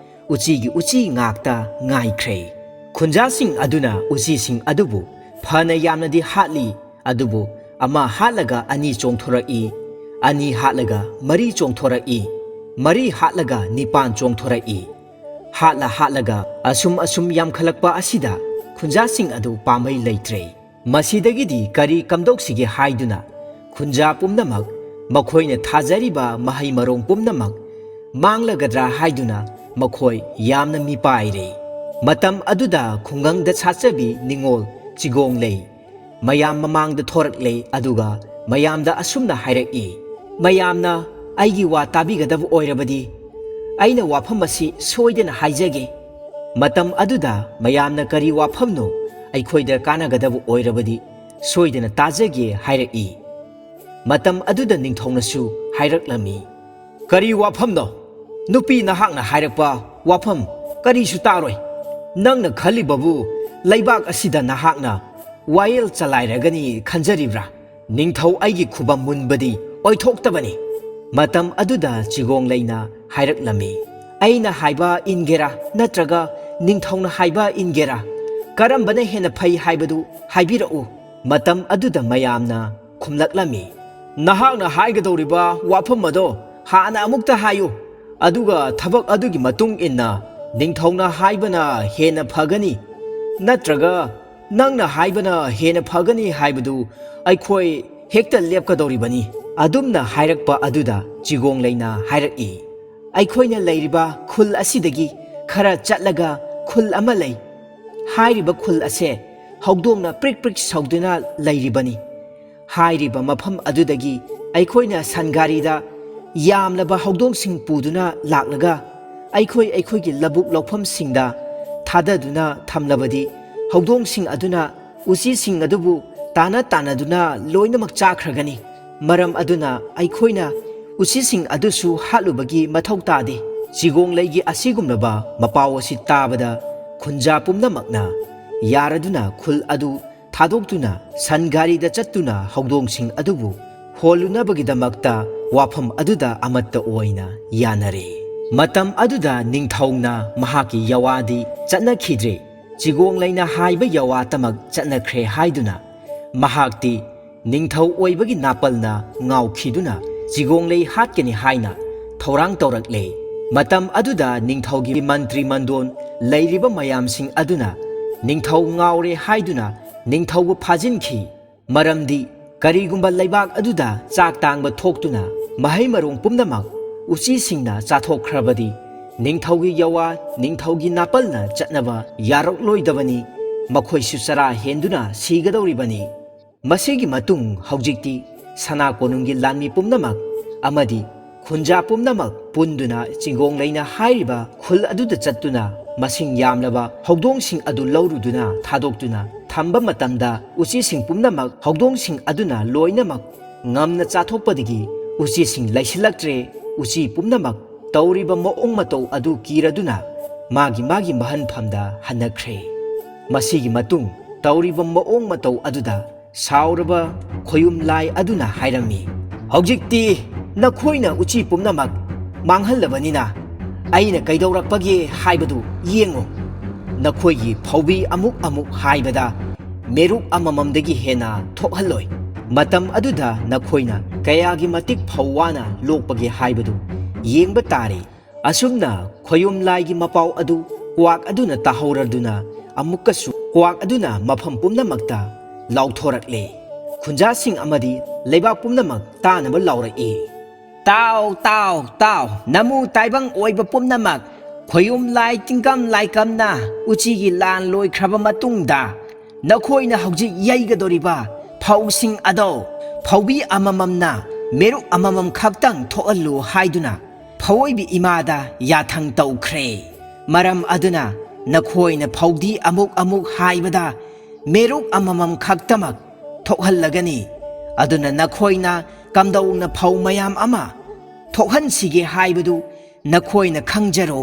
Speaker 2: ꯎꯆꯤ ꯉꯥꯛꯇ ꯉꯥꯏꯈ꯭ꯔꯦ꯫ ꯈꯨꯟꯖꯥꯁꯤꯡ ꯑꯗꯨꯅ ꯎꯆꯤꯁꯤꯡ ꯑꯗꯨꯕꯨ ꯐꯅ ꯌꯥꯝꯅꯗꯤ ꯍꯥꯠꯂꯤ, ꯑꯗꯨꯕꯨ ꯑꯃ ꯍꯥꯠꯂꯒ ꯑꯅꯤ ꯆꯣꯡꯊꯣꯔꯛꯏ, ꯑꯅꯤ ꯍꯥꯠꯂꯒ ꯃꯔꯤ ꯆꯣꯡꯊꯣꯔꯛꯏ, ꯃꯔꯤ ꯍꯥꯠꯂꯒ ꯅꯤꯄꯥꯟ ꯆꯣꯡꯊꯣꯔꯛꯏ꯫ ꯍꯥꯠꯂꯒ ꯑꯁꯨꯝ ꯌꯥꯝꯈꯠꯂꯛꯄ ꯑꯁꯤꯗ ꯈꯨꯟꯖꯥꯁꯤꯡ ꯑꯗꯨ ꯄꯥꯝꯕꯩ ꯂꯩꯇ꯭ꯔꯦ꯫ ꯃꯁꯤꯗꯒꯤꯗꯤ ꯀꯔꯤ ꯀꯝꯗꯧꯁꯤꯒꯦ ꯍꯥꯏꯗꯨꯅ ꯈꯨꯟꯖꯥ ꯄꯨꯝꯅꯃꯛ ꯃꯈꯣꯏꯅ ꯊꯥꯖꯔꯤꯕ ꯃꯍꯩ ꯃꯔꯣꯡ ꯄꯨꯝꯅꯃꯛ ꯃꯥꯡꯂꯒꯗ꯭ꯔꯥ ꯍꯥꯏꯗꯨꯅ ꯃꯈꯣꯏ ꯌꯥꯝꯅ ꯃꯤꯄꯥꯏꯔꯦ꯫ ꯃꯇꯝ ꯑꯗꯨꯗ ꯈꯨꯡꯒꯪꯗ ꯁꯥꯠꯆꯕꯤ ꯅꯤꯡꯉꯣꯜ ꯆꯤꯒꯣꯡꯂꯩ ꯃꯌꯥꯝ ꯃꯃꯥꯡꯗ ꯊꯣꯔꯛꯂꯦ꯫ ꯑꯗꯨꯒ ꯃꯌꯥꯝꯗ ꯑꯁꯨꯝꯅ ꯍꯥꯏꯔꯛꯏ, ꯃꯌꯥꯝꯅ ꯑꯩꯒꯤ ꯋꯥ ꯇꯥꯕꯤꯒꯗꯕ ꯑꯣꯏꯔꯕꯗꯤ ꯑꯩꯅ ꯋꯥꯐꯝ ꯑꯁꯤ ꯁꯣꯏꯗꯅ ꯍꯥꯏꯖꯒꯦ꯫ ꯃꯇꯝ ꯑꯗꯨꯗ ꯃꯌꯥꯝꯅ ꯀꯔꯤ ꯋꯥꯐꯝꯅꯣ ꯑꯩꯈꯣꯏꯗ ꯀꯥꯟꯅꯒꯗꯕ ꯑꯣꯏꯔꯕꯗꯤ ꯁꯣꯏꯗꯅ ꯇꯥꯖꯒꯦ ꯍꯥꯏꯔꯛꯏ꯫ ꯃꯇꯝ ꯑꯗꯨꯗ ꯅꯤꯡꯊꯧꯅꯁꯨ ꯍꯥꯏꯔꯛꯂꯝꯃꯤ, ꯀꯔꯤ ꯋꯥꯐꯝꯅꯣ? ꯅꯨꯄꯤ ꯅꯍꯥꯛꯅ ꯍꯥꯏꯔꯛꯄ ꯋꯥꯐꯝ ꯀꯔꯤꯁꯨ ꯇꯥꯔꯣꯏ꯫ ꯅꯪꯅ ꯈꯜꯂꯤꯕꯕꯨ ꯂꯩꯕꯥꯛ ꯑꯁꯤꯗ ꯅꯍꯥꯛꯅ ꯋꯥꯌꯦꯜ ꯆꯂꯥꯏꯔꯒꯅꯤ ꯈꯟꯖꯔꯤꯕ꯭ꯔꯥ? ꯅꯤꯡꯊꯧ ꯑꯩꯒꯤ ꯈꯨꯕꯝ ꯃꯨꯟꯕꯗꯤ ꯑꯣꯏꯊꯣꯛꯇꯕꯅꯤ꯫ ꯃꯇꯝ ꯑꯗꯨꯗ ꯆꯤꯒꯣꯡꯂꯩꯅ ꯍꯥꯏꯔꯛꯂꯝꯃꯤ, ꯑꯩꯅ ꯍꯥꯏꯕ ꯏꯟꯒꯦꯔꯥ ꯅꯠꯇ꯭ꯔꯒ ꯅꯤꯡꯊꯧꯅ ꯍꯥꯏꯕ ꯏꯟꯒꯦꯔꯥ ꯀꯔꯝꯕꯅ ꯍꯦꯟꯅ ꯐꯩ ꯍꯥꯏꯕꯗꯨ ꯍꯥꯏꯕꯤꯔꯛꯎ ꯃꯇꯝ ꯑꯗꯨꯗ ꯃꯌꯥꯝꯅ ꯈꯨꯝꯂꯛꯂꯝꯃꯤ ꯅꯍꯥꯛꯅ ꯍꯥꯏꯒꯗꯧꯔꯤꯕ ꯋꯥꯐꯝ ꯑꯗꯣ ꯍꯥꯟꯅ ꯑꯃꯨꯛꯇ ꯍꯥꯏꯌꯨ ꯑꯗꯨꯒ ꯊꯕꯛ ꯑꯗꯨꯒꯤ ꯃꯇꯨꯡ ꯏꯟꯅ ꯅꯤꯡꯊꯧꯅ ꯍꯥꯏꯕꯅ ꯍꯦꯟꯅ ꯐꯒꯅꯤ ꯅꯠꯇ꯭ꯔꯒ ꯅꯪꯅ ꯍꯥꯏꯕꯅ ꯍꯦꯟꯅ ꯐꯒꯅꯤ ꯍꯥꯏꯕꯗꯨ ꯑꯩꯈꯣꯏ ꯍꯦꯛꯇ ꯂꯦꯞꯀꯗꯧꯔꯤꯕꯅꯤ ꯑꯗꯨꯝꯅ ꯍꯥꯏꯔꯛꯄ ꯑꯗꯨꯗ ꯆꯤꯒꯣꯡꯂꯩꯅ ꯍꯥꯏꯔꯛꯏ ꯑꯩꯈꯣꯏꯅ ꯂꯩꯔꯤꯕ ꯈꯨꯜ ꯑꯁꯤꯗꯒꯤ ꯈꯔ ꯆꯠꯂꯒ ꯈꯨꯜ ꯑꯃ ꯂꯩ ꯍꯥꯏꯔꯤꯕ ꯈꯨꯜ ꯑꯁꯦ ꯍꯧꯗꯣꯡꯅ ꯄ꯭ꯔꯤꯛ ꯄ꯭ꯔꯤꯛ ꯁꯧꯗꯨꯅ ꯂꯩꯔꯤꯕꯅꯤ ꯍꯥꯏꯔꯤꯕ ꯃꯐꯝ ꯑꯗꯨꯗꯒꯤ ꯑꯩꯈꯣꯏꯅ ꯁꯟꯒꯥꯔꯤꯗ ꯌꯥꯝꯂꯕ ꯍꯧꯗꯣꯡꯁꯤꯡ ꯄꯨꯗꯨꯅ ꯂꯥꯛꯂꯒ ꯑꯩꯈꯣꯏꯒꯤ ꯂꯧꯕꯨꯛ ꯂꯧꯐꯝꯁꯤꯡꯗ ꯊꯥꯗꯗꯨꯅ ꯊꯝꯂꯕꯗꯤ ꯍꯧꯗꯣꯡꯁꯤꯡ ꯑꯗꯨꯅ ꯎꯆꯤꯁꯤꯡ ꯑꯗꯨꯕꯨ ꯇꯥꯟꯅꯗꯨꯅ ꯂꯣꯏꯅꯃꯛ ꯆꯥꯈ꯭ꯔꯒꯅꯤ ꯃꯔꯝ ꯑꯗꯨꯅ ꯑꯩꯈꯣꯏꯅ ꯎꯆꯤꯁꯤꯡ ꯑꯗꯨꯁꯨ ꯍꯥꯠꯂꯨꯕꯒꯤ ꯃꯊꯧ ꯇꯥꯗꯦ ꯆꯤꯒꯣꯡꯂꯩꯒꯤ ꯑꯁꯤꯒꯨꯝꯂꯕ ꯃꯄꯥꯎ ꯑꯁꯤ ꯇꯥꯕꯗ ꯈꯨꯟꯖꯥ ꯄꯨꯝꯅꯃꯛꯅ ꯌꯥꯔꯗꯨꯅ ꯈꯨꯜ ꯑꯗꯨ ꯊꯥꯗꯣꯛꯇꯨꯅ ꯁꯟꯒꯥꯔꯤꯗ ꯆꯠꯇꯨꯅ ꯍꯧꯗꯣꯡꯁꯤꯡ ꯑꯗꯨꯕꯨ ꯍꯣꯜꯂꯨꯅꯕꯒꯤꯗꯃꯛꯇ ꯋꯥꯐꯝ ꯑꯗꯨꯗ ꯑꯃꯠꯇ ꯑꯣꯏꯅ ꯌꯥꯅꯔꯦ ꯃꯇꯝ ꯑꯗꯨꯗ ꯅꯤꯡꯊꯧꯅ ꯃꯍꯥꯛꯀꯤ ꯌꯥꯋꯥꯗꯤ ꯆꯠꯅꯈꯤꯗ꯭ꯔꯦ ꯆꯤꯒꯣꯡꯂꯩꯅ ꯍꯥꯏꯕ ꯌꯥꯋꯥꯇꯃꯛ ꯆꯠꯅꯈ꯭ꯔꯦ ꯍꯥꯏꯗꯨꯅ ꯃꯍꯥꯛꯇꯤ ꯅꯤꯡꯊꯧ ꯑꯣꯏꯕꯒꯤ ꯅꯥꯄꯜꯅ ꯉꯥꯎꯈꯤꯗꯨꯅ ꯆꯤꯒꯣꯡꯂꯩ ꯍꯥꯠꯀꯅꯤ ꯍꯥꯏꯅ ꯊꯧꯔꯥꯡ ꯇꯧꯔꯛꯂꯦ ꯃꯇꯝ ꯑꯗꯨꯗ ꯅꯤꯡꯊꯧꯒꯤ ꯃꯟꯇ꯭ꯔꯤ ꯃꯟꯗꯣꯟ ꯂꯩꯔꯤꯕ ꯃꯌꯥꯝꯁꯤꯡ ꯑꯗꯨꯅ ꯅꯤꯡꯊꯧ ꯉꯥꯎꯔꯦ ꯍꯥꯏꯗꯨꯅ ꯅꯤꯡꯊꯧꯕꯨ ꯐꯥꯖꯤꯟꯈꯤ ꯃꯔꯝꯗꯤ ꯀꯔꯤꯒꯨꯝꯕ ꯂꯩꯕꯥꯛ ꯑꯗꯨꯗ ꯆꯥꯛ ꯇꯥꯡꯕ ꯊꯣꯛꯇꯨꯅ ꯃꯍꯩ ꯃꯔꯣꯡ ꯄꯨꯝꯅꯃꯛ ꯎꯆꯤꯁꯤꯡꯅ ꯆꯥꯊꯣꯛꯈ꯭ꯔꯕꯗꯤ ꯅꯤꯡꯊꯧꯒꯤ ꯌꯥꯋꯥ ꯅꯤꯡꯊꯧꯒꯤ ꯅꯥꯄꯜꯅ ꯆꯠꯅꯕ ꯌꯥꯔꯛꯂꯣꯏꯗꯕꯅꯤ ꯃꯈꯣꯏꯁꯨ ꯆꯔꯥ ꯍꯦꯟꯗꯨꯅ ꯁꯤꯒꯗꯧꯔꯤꯕꯅꯤ ꯃꯁꯤꯒꯤ ꯃꯇꯨꯡ ꯍꯧꯖꯤꯛꯇꯤ ꯁꯅꯥ ꯀꯣꯅꯨꯡꯒꯤ ꯂꯥꯟꯃꯤ ꯄꯨꯝꯅꯃꯛ ꯑꯃꯗꯤ ꯈꯨꯟꯖꯥ ꯄꯨꯝꯅꯃꯛ ꯄꯨꯟꯗꯨꯅ ꯆꯤꯒꯣꯡꯂꯩꯅ ꯍꯥꯏꯔꯤꯕ ꯈꯨꯜ ꯑꯗꯨꯗ ꯆꯠꯇꯨꯅ ꯃꯁꯤꯡ ꯌꯥꯝꯂꯕ ꯍꯧꯗꯣꯡꯁꯤꯡ ꯑꯗꯨ ꯂꯧꯔꯨꯗꯨꯅ ꯊꯥꯗꯣꯛꯇꯨꯅ ꯊꯝꯕ ꯃꯇꯝꯗ ꯎꯆꯤꯁꯤꯡ ꯄꯨꯝꯅꯃꯛ ꯍꯧꯗꯣꯡꯁꯤꯡ ꯑꯗꯨꯅ ꯂꯣꯏꯅꯃꯛ ꯉꯝꯅ ꯆꯥꯊꯣꯛꯄꯗꯒꯤ ꯎꯆꯤꯁꯤꯡ ꯂꯩꯁꯤꯜꯂꯛꯇ꯭ꯔꯦ ꯎꯆꯤ ꯄꯨꯝꯅꯃꯛ ꯇꯧꯔꯤꯕ ꯃꯑꯣꯡ ꯃꯇꯧ ꯑꯗꯨ ꯀꯤꯔꯗꯨꯅ ꯃꯥꯒꯤ ꯃꯍꯟꯐꯝꯗ ꯍꯟꯅꯈ꯭ꯔꯦ ꯃꯁꯤꯒꯤ ꯃꯇꯨꯡ ꯇꯧꯔꯤꯕ ꯃꯑꯣꯡ ꯃꯇꯧ ꯑꯗꯨꯗ ꯁꯥꯎꯔꯕ ꯈꯣꯌꯨꯝ ꯂꯥꯏ ꯑꯗꯨꯅ ꯍꯥꯏꯔꯝꯃꯤ ꯍꯧꯖꯤꯛꯇꯤ ꯅꯈꯣꯏꯅ ꯎꯆꯤ ꯄꯨꯝꯅꯃꯛ ꯃꯥꯡꯍꯜꯂꯕꯅꯤꯅ ꯑꯩꯅ ꯀꯩꯗꯧꯔꯛꯄꯒꯦ ꯍꯥꯏꯕꯗꯨ ꯌꯦꯡꯉꯨ ꯅꯈꯣꯏꯒꯤ ꯐꯧꯕꯤ ꯑꯃꯨꯛ ꯍꯥꯏꯕꯗ ꯃꯦꯔꯨꯛ ꯑꯃꯃꯝꯗꯒꯤ ꯍꯦꯟꯅ ꯊꯣꯛꯍꯜꯂꯣꯏ ꯃꯇꯝ ꯑꯗꯨꯗ ꯅꯈꯣꯏꯅ ꯀꯌꯥꯒꯤ ꯃꯇꯤꯛ ꯐꯧ ꯋꯥꯅ ꯂꯣꯛꯄꯒꯦ ꯍꯥꯏꯕꯗꯨ ꯌꯦꯡꯕ ꯇꯥꯔꯦ ꯑꯁꯨꯝꯅ ꯈꯣꯌꯨꯝ ꯂꯥꯏꯒꯤ ꯃꯄꯥꯎ ꯑꯗꯨ ꯀ꯭ꯋꯥꯛ ꯑꯗꯨꯅ ꯇꯥꯍꯧꯔꯗꯨꯅ ꯑꯃꯨꯛꯀꯁꯨ ꯀ꯭ꯋꯥꯛ ꯑꯗꯨꯅ ꯃꯐꯝ ꯄꯨꯝꯅꯃꯛꯇ ꯂꯥꯎꯊꯣꯔꯛꯂꯦ ꯈꯨꯟꯖꯥꯁꯤꯡ ꯑꯃꯗꯤ ꯂꯩꯕꯥꯛ ꯄꯨꯝꯅꯃꯛ ꯇꯥꯅꯕ ꯂꯥꯎꯔꯛꯏ ꯇꯥꯎ ꯅꯃꯨ ꯇꯥꯏꯕꯪ ꯑꯣꯏꯕ ꯄꯨꯝꯅꯃꯛ ꯈꯣꯌꯨꯝ ꯂꯥꯏ ꯇꯤꯡꯀꯝ ꯂꯥꯏꯀꯝꯅ ꯎꯆꯤꯒꯤ ꯂꯥꯟ ꯂꯣꯏꯈ꯭ꯔꯕ ꯃꯇꯨꯡꯗ ꯅꯈꯣꯏꯅ ꯍꯧꯖꯤꯛ ꯌꯩꯒꯗꯧꯔꯤꯕ ꯐꯧꯁꯤꯡ ꯑꯗꯣ ꯐꯧꯕꯤ ꯑꯃꯃꯝꯅ ꯃꯦꯔꯨꯛ ꯑꯃꯃꯝ ꯈꯛꯇꯪ ꯊꯣꯛꯍꯜꯂꯨ ꯍꯥꯏꯗꯨꯅ ꯐꯧꯑꯣꯏꯕꯤ ꯏꯃꯥꯗ ꯌꯥꯊꯪ ꯇꯧꯈ꯭ꯔꯦ ꯃꯔꯝ ꯑꯗꯨꯅ ꯅꯈꯣꯏꯅ ꯐꯧꯗꯤ ꯑꯃꯨꯛ ꯍꯥꯏꯕꯗ ꯃꯦꯔꯨꯛ ꯑꯃꯃꯝ ꯈꯛꯇꯃꯛ ꯊꯣꯛꯍꯜꯂꯒꯅꯤ ꯑꯗꯨꯅ ꯅꯈꯣꯏꯅ ꯀꯝꯗꯧꯅ ꯐꯧ ꯃꯌꯥꯝ ꯑꯃ ꯊꯣꯛꯍꯟꯁꯤꯒꯦ ꯍꯥꯏꯕꯗꯨ ꯅꯈꯣꯏꯅ ꯈꯪꯖꯔꯣ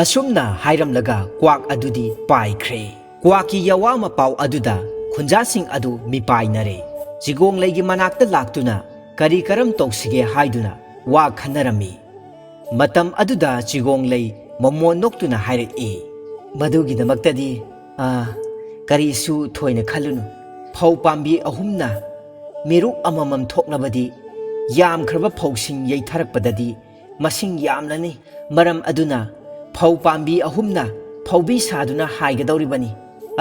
Speaker 2: ꯑꯁꯨꯝꯅ ꯍꯥꯏꯔꯝꯂꯒ ꯀ꯭ꯋꯥꯛ ꯑꯗꯨꯗꯤ ꯄꯥꯏꯈ꯭ꯔꯦ ꯀ꯭ꯋꯥꯛꯀꯤ ꯌꯥꯋꯥ ꯃꯄꯥꯎ ꯑꯗꯨꯗ ꯈꯨꯟꯖꯥꯁꯤꯡ ꯑꯗꯨ ꯃꯤꯄꯥꯏꯅꯔꯦ ꯆꯤꯒꯣꯡꯂꯩꯒꯤ ꯃꯅꯥꯛꯇ ꯂꯥꯛꯇꯨꯅ ꯀꯔꯤ ꯀꯔꯝ ꯇꯧꯁꯤꯒꯦ ꯍꯥꯏꯗꯨꯅ ꯋꯥ ꯈꯟꯅꯔꯝꯃꯤ ꯃꯇꯝ ꯑꯗꯨꯗ ꯆꯤꯒꯣꯡꯂꯩ ꯃꯃꯣꯟ ꯅꯣꯛꯇꯨꯅ ꯍꯥꯏꯔꯛꯏ ꯃꯗꯨꯒꯤꯗꯃꯛꯇꯗꯤ ꯀꯔꯤꯁꯨ ꯊꯣꯏꯅ ꯈꯜꯂꯨꯅꯨ ꯐꯧ ꯄꯥꯝꯕꯤ ꯑꯍꯨꯝꯅ ꯃꯦꯔꯨꯛ ꯑꯃꯃꯝ ꯊꯣꯛꯂꯕꯗꯤ ꯌꯥꯝꯈ꯭ꯔꯕ ꯐꯧꯁꯤꯡ ꯌꯩꯊꯔꯛꯄꯗꯗꯤ ꯃꯁꯤꯡ ꯌꯥꯝꯂꯅꯤ ꯃꯔꯝ ꯑꯗꯨꯅ ꯐꯧ ꯄꯥꯝꯕꯤ ꯑꯍꯨꯝꯅ ꯐꯧꯕꯤ ꯁꯥꯗꯨꯅ ꯍꯥꯏꯒꯗꯧꯔꯤꯕꯅꯤ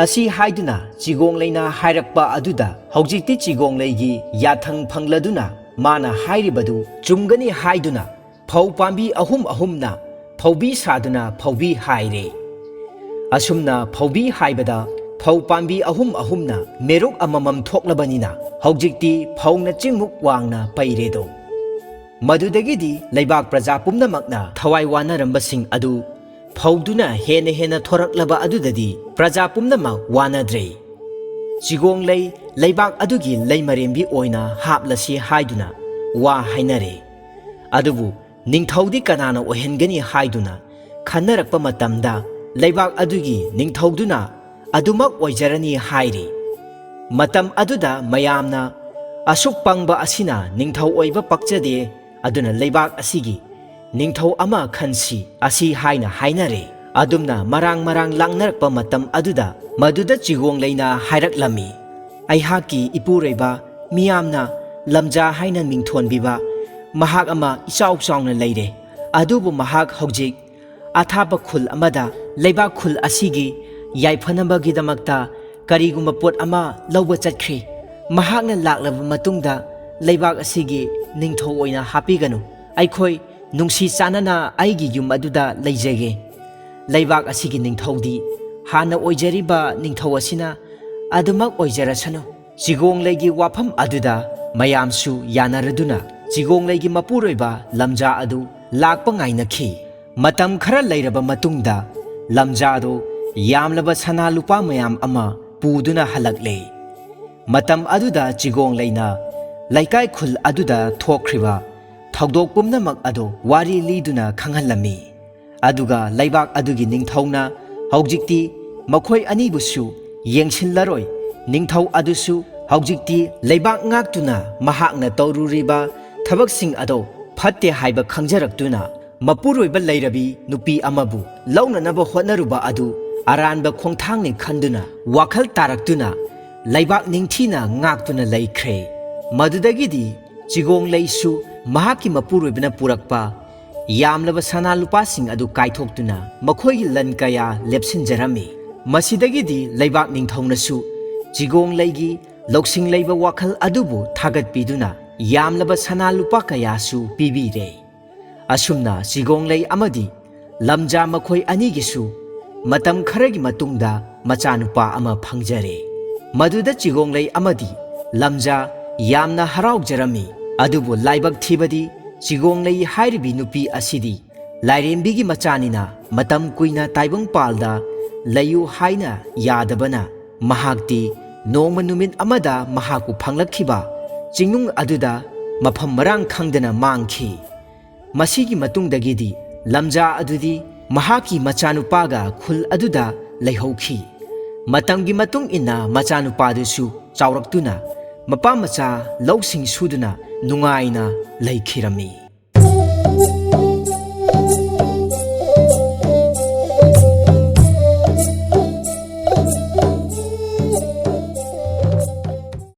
Speaker 2: ꯑꯁꯤ ꯍꯥꯏꯗꯨꯅ ꯆꯤꯒꯣꯡꯂꯩꯅ ꯍꯥꯏꯔꯛꯄ ꯑꯗꯨꯗ ꯍꯧꯖꯤꯛꯇꯤ ꯆꯤꯒꯣꯡꯂꯩꯒꯤ ꯌꯥꯊꯪ ꯐꯪꯂꯗꯨꯅ ꯃꯥꯅ ꯍꯥꯏꯔꯤꯕꯗꯨ ꯆꯨꯝꯒꯅꯤ ꯍꯥꯏꯗꯨꯅ ꯐꯧ ꯄꯥꯝꯕꯤ ꯑꯍꯨꯝꯅ ꯐꯧꯕꯤ ꯁꯥꯗꯨꯅ ꯐꯧꯕꯤ ꯍꯥꯏꯔꯦ ꯑꯁꯨꯝꯅ ꯐꯧꯕꯤ ꯍꯥꯏꯕꯗ ꯐꯧ ꯄꯥꯝꯕꯤ ꯑꯍꯨꯝꯅ ꯃꯦꯔꯨꯛ ꯑꯃꯃꯝ ꯊꯣꯛꯂꯕꯅꯤꯅ ꯍꯧꯖꯤꯛꯇꯤ ꯐꯧꯅ ꯆꯤꯡꯃꯨꯛ ꯋꯥꯡꯅ ꯄꯩꯔꯦꯗꯣ ꯃꯗꯨꯗꯒꯤꯗꯤ ꯂꯩꯕꯥꯛ ꯄ꯭ꯔꯖꯥ ꯄꯨꯝꯅꯃꯛꯅ ꯊꯋꯥꯏ ꯋꯥꯅꯔꯝꯕꯁꯤꯡ ꯑꯗꯨ ꯐꯧꯗꯨꯅ ꯍꯦꯟꯅ ꯊꯣꯔꯛꯂꯕ ꯑꯗꯨꯗꯗꯤ ꯄ꯭ꯔꯖꯥ ꯄꯨꯝꯅꯃꯛ ꯋꯥꯅꯗ꯭ꯔꯦ ꯆꯤꯒꯣꯡꯂꯩ ꯂꯩꯕꯥꯛ ꯑꯗꯨꯒꯤ ꯂꯩꯃꯔꯦꯝꯕꯤ ꯑꯣꯏꯅ ꯍꯥꯞꯂꯁꯤ ꯍꯥꯏꯗꯨꯅ ꯋꯥ ꯍꯥꯏꯅꯔꯦ ꯑꯗꯨꯕꯨ ꯅꯤꯡꯊꯧꯗꯤ ꯀꯅꯥꯅ ꯑꯣꯏꯍꯟꯒꯅꯤ ꯍꯥꯏꯗꯨꯅ ꯈꯟꯅꯔꯛꯄ ꯃꯇꯝꯗ ꯂꯩꯕꯥꯛ ꯑꯗꯨꯒꯤ ꯅꯤꯡꯊꯧꯗꯨꯅ ꯑꯗꯨꯃꯛ ꯑꯣꯏꯖꯔꯅꯤ ꯍꯥꯏꯔꯤ ꯃꯇꯝ ꯑꯗꯨꯗ ꯃꯌꯥꯝꯅ ꯑꯁꯨꯛ ꯄꯪꯕ ꯑꯁꯤꯅ ꯅꯤꯡꯊꯧ ꯑꯣꯏꯕ ꯄꯛꯆꯗꯦ ꯑꯗꯨꯅ ꯂꯩꯕꯥꯛ ꯑꯁꯤꯒꯤ ꯅꯤꯡꯊꯧ ꯑꯃ ꯈꯟꯁꯤ ꯑꯁꯤ ꯍꯥꯏꯅ ꯍꯥꯏꯅꯔꯦ ꯑꯗꯨꯝꯅ ꯃꯔꯥꯡ ꯂꯥꯡꯅꯔꯛꯄ ꯃꯇꯝ ꯑꯗꯨꯗ ꯃꯗꯨꯗ ꯆꯤꯒꯣꯡꯂꯩꯅ ꯍꯥꯏꯔꯛꯂꯝꯃꯤ ꯑꯩꯍꯥꯛꯀꯤ ꯏꯄꯨꯔꯣꯏꯕ ꯃꯤꯌꯥꯝꯅ ꯂꯝꯖꯥ ꯍꯥꯏꯅ ꯃꯤꯡꯊꯣꯟꯕꯤꯕ ꯃꯍꯥꯛ ꯑꯃ ꯏꯆꯥꯎ ꯆꯥꯎꯅ ꯂꯩꯔꯦ ꯑꯗꯨꯕꯨ ꯃꯍꯥꯛ ꯍꯧꯖꯤꯛ ꯑꯊꯥꯞꯄ ꯈꯨꯜ ꯑꯃꯗ ꯂꯩꯕꯥꯛ ꯈꯨꯜ ꯑꯁꯤꯒꯤ ꯌꯥꯏꯐꯅꯕꯒꯤꯗꯃꯛꯇ ꯀꯔꯤꯒꯨꯝꯕ ꯄꯣꯠ ꯑꯃ ꯂꯧꯕ ꯆꯠꯈ꯭ꯔꯦ ꯃꯍꯥꯛꯅ ꯂꯥꯛꯂꯕ ꯃꯇꯨꯡꯗ ꯂꯩꯕꯥꯛ ꯑꯁꯤꯒꯤ ꯅꯤꯡꯊꯧ ꯑꯣꯏꯅ ꯍꯥꯞꯄꯤꯒꯅꯨ ꯑꯩꯈꯣꯏ ꯅꯨꯡꯁꯤ ꯆꯥꯟꯅꯅ ꯑꯩꯒꯤ ꯌꯨꯝ ꯑꯗꯨꯗ ꯂꯩꯖꯒꯦ ꯂꯩꯕꯥꯛ ꯑꯁꯤꯒꯤ ꯅꯤꯡꯊꯧꯗꯤ ꯍꯥꯟꯅ ꯑꯣꯏꯖꯔꯤꯕ ꯅꯤꯡꯊꯧ ꯑꯁꯤꯅ ꯑꯗꯨꯃꯛ ꯑꯣꯏꯖꯔꯁꯅꯨ ꯆꯤꯒꯣꯡꯂꯩꯒꯤ ꯋꯥꯐꯝ ꯑꯗꯨꯗ ꯃꯌꯥꯝꯁꯨ ꯌꯥꯅꯔꯗꯨꯅ ꯆꯤꯒꯣꯡꯂꯩꯒꯤ ꯃꯄꯨꯔꯣꯏꯕ ꯂꯝꯖꯥ ꯑꯗꯨ ꯂꯥꯛꯄ ꯉꯥꯏꯅꯈꯤ ꯃꯇꯝ ꯈꯔ ꯂꯩꯔꯕ ꯃꯇꯨꯡꯗ ꯂꯝꯖꯥꯗꯣ ꯌꯥꯝꯂꯕ ꯁꯅꯥ ꯂꯨꯄꯥ ꯃꯌꯥꯝ ꯑꯃ ꯄꯨꯗꯨꯅ ꯍꯜꯂꯛꯂꯦ ꯃꯇꯝ ꯑꯗꯨꯗ ꯆꯤꯒꯣꯡꯂꯩꯅ ꯂꯩꯀꯥꯏ ꯈꯨꯜ ꯑꯗꯨꯗ ꯊꯣꯛꯈ꯭ꯔꯤꯕ ꯊꯧꯗꯣꯛ ꯄꯨꯝꯅꯃꯛ ꯑꯗꯨ ꯋꯥꯔꯤ ꯂꯤꯗꯨꯅ ꯈꯪꯍꯜꯂꯝꯃꯤ ꯑꯗꯨꯒ ꯂꯩꯕꯥꯛ ꯑꯗꯨꯒꯤ ꯅꯤꯡꯊꯧꯅ ꯍꯧꯖꯤꯛꯇꯤ ꯃꯈꯣꯏ ꯑꯅꯤꯕꯨꯁꯨ ꯌꯦꯡꯁꯤꯜꯂꯔꯣꯏ ꯅꯤꯡꯊꯧ ꯑꯗꯨꯁꯨ ꯍꯧꯖꯤꯛꯇꯤ ꯂꯩꯕꯥꯛ ꯉꯥꯛꯇꯨꯅ ꯃꯍꯥꯛꯅ ꯇꯧꯔꯨꯔꯤꯕ ꯊꯕꯛꯁꯤꯡ ꯑꯗꯨ ꯐꯠꯇꯦ ꯍꯥꯏꯕ ꯈꯪꯖꯔꯛꯇꯨꯅ ꯃꯄꯨꯔꯣꯏꯕ ꯂꯩꯔꯕꯤ ꯅꯨꯄꯤ ꯑꯃꯕꯨ ꯂꯧꯅꯅꯕ ꯍꯣꯠꯅꯔꯨꯕ ꯑꯗꯨ ꯑꯔꯥꯟꯕ ꯈꯣꯡꯊꯥꯡꯅꯤ ꯈꯟꯗꯨꯅ ꯋꯥꯈꯜ ꯇꯥꯔꯛꯇꯨꯅ ꯂꯩꯕꯥꯛ ꯅꯤꯡꯊꯤꯅ ꯉꯥꯛꯇꯨꯅ ꯂꯩꯈ꯭ꯔꯦ ꯃꯗꯨꯗꯒꯤꯗꯤ ꯆꯤꯒꯣꯡꯂꯩꯁꯨ ꯃꯍꯥꯛꯀꯤ ꯃꯄꯨꯔꯣꯏꯕꯅ ꯄꯨꯔꯛꯄ ꯌꯥꯝꯂꯕ ꯁꯅꯥ ꯂꯨꯄꯥꯁꯤꯡ ꯑꯗꯨ ꯀꯥꯏꯊꯣꯛꯇꯨꯅ ꯃꯈꯣꯏꯒꯤ ꯂꯟ ꯀꯌꯥ ꯂꯦꯞꯁꯤꯟꯖꯔꯝꯃꯤ ꯃꯁꯤꯗꯒꯤꯗꯤ ꯂꯩꯕꯥꯛ ꯅꯤꯡꯊꯧꯅꯁꯨ ꯆꯤꯒꯣꯡꯂꯩꯒꯤ ꯂꯧꯁꯤꯡ ꯂꯩꯕ ꯋꯥꯈꯜ ꯑꯗꯨꯕꯨ ꯊꯥꯒꯠꯄꯤꯗꯨꯅ ꯌꯥꯝꯂꯕ ꯁꯅꯥ ꯂꯨꯄꯥ ꯀꯌꯥꯁꯨ ꯄꯤꯕꯤꯔꯦ ꯑꯁꯨꯝꯅ ꯆꯤꯒꯣꯡꯂꯩ ꯑꯃꯗꯤ ꯂꯝꯖꯥ ꯃꯈꯣꯏ ꯑꯅꯤꯒꯤꯁꯨ ꯃꯇꯝ ꯈꯔꯒꯤ ꯃꯇꯨꯡꯗ ꯃꯆꯥꯅꯨꯄꯥ ꯑꯃ ꯐꯪꯖꯔꯦ ꯃꯗꯨꯗ ꯆꯤꯒꯣꯡꯂꯩ ꯑꯃꯗꯤ ꯂꯝꯖꯥ ꯌꯥꯝꯅ ꯍꯔꯥꯎꯖꯔꯝꯃꯤ ꯑꯗꯨꯕꯨ ꯂꯥꯏꯕꯛ ꯊꯤꯕꯗꯤ ꯆꯤꯒꯣꯡꯂꯩ ꯍꯥꯏꯔꯤꯕꯤ ꯅꯨꯄꯤ ꯑꯁꯤꯗꯤ ꯂꯥꯏꯔꯦꯝꯕꯤꯒꯤ ꯃꯆꯥꯅꯤꯅ ꯃꯇꯝ ꯀꯨꯏꯅ ꯇꯥꯏꯕꯪꯄꯥꯜꯗ ꯂꯩꯌꯨ ꯍꯥꯏꯅ ꯌꯥꯗꯕꯅ ꯃꯍꯥꯛꯇꯤ ꯅꯣꯡꯃ ꯅꯨꯃꯤꯠ ꯑꯃꯗ ꯃꯍꯥꯛꯄꯨ ꯐꯪꯂꯛꯈꯤꯕ ꯆꯤꯡꯅꯨꯡ ꯑꯗꯨꯗ ꯃꯐꯝ ꯃꯔꯥꯡ ꯈꯪꯗꯅ ꯃꯥꯡꯈꯤ ꯃꯁꯤꯒꯤ ꯃꯇꯨꯡꯗꯒꯤꯗꯤ ꯂꯝꯖꯥ ꯑꯗꯨꯗꯤ ꯃꯍꯥꯛꯀꯤ ꯃꯆꯥꯅꯨꯄꯥꯒ ꯈꯨꯜ ꯑꯗꯨꯗ ꯂꯩꯍꯧꯈꯤ ꯃꯇꯝꯒꯤ ꯃꯇꯨꯡ ꯏꯟꯅ ꯃꯆꯥꯅꯨꯄꯥꯗꯨꯁꯨ ꯆꯥꯎꯔꯛꯇꯨꯅ ꯃꯄꯥ ꯃꯆꯥ ꯂꯧꯁꯤꯡ ꯁꯨꯗꯨꯅ ꯅꯨꯡꯉꯥꯏꯅ ꯂꯩꯈꯤꯔꯝꯃꯤ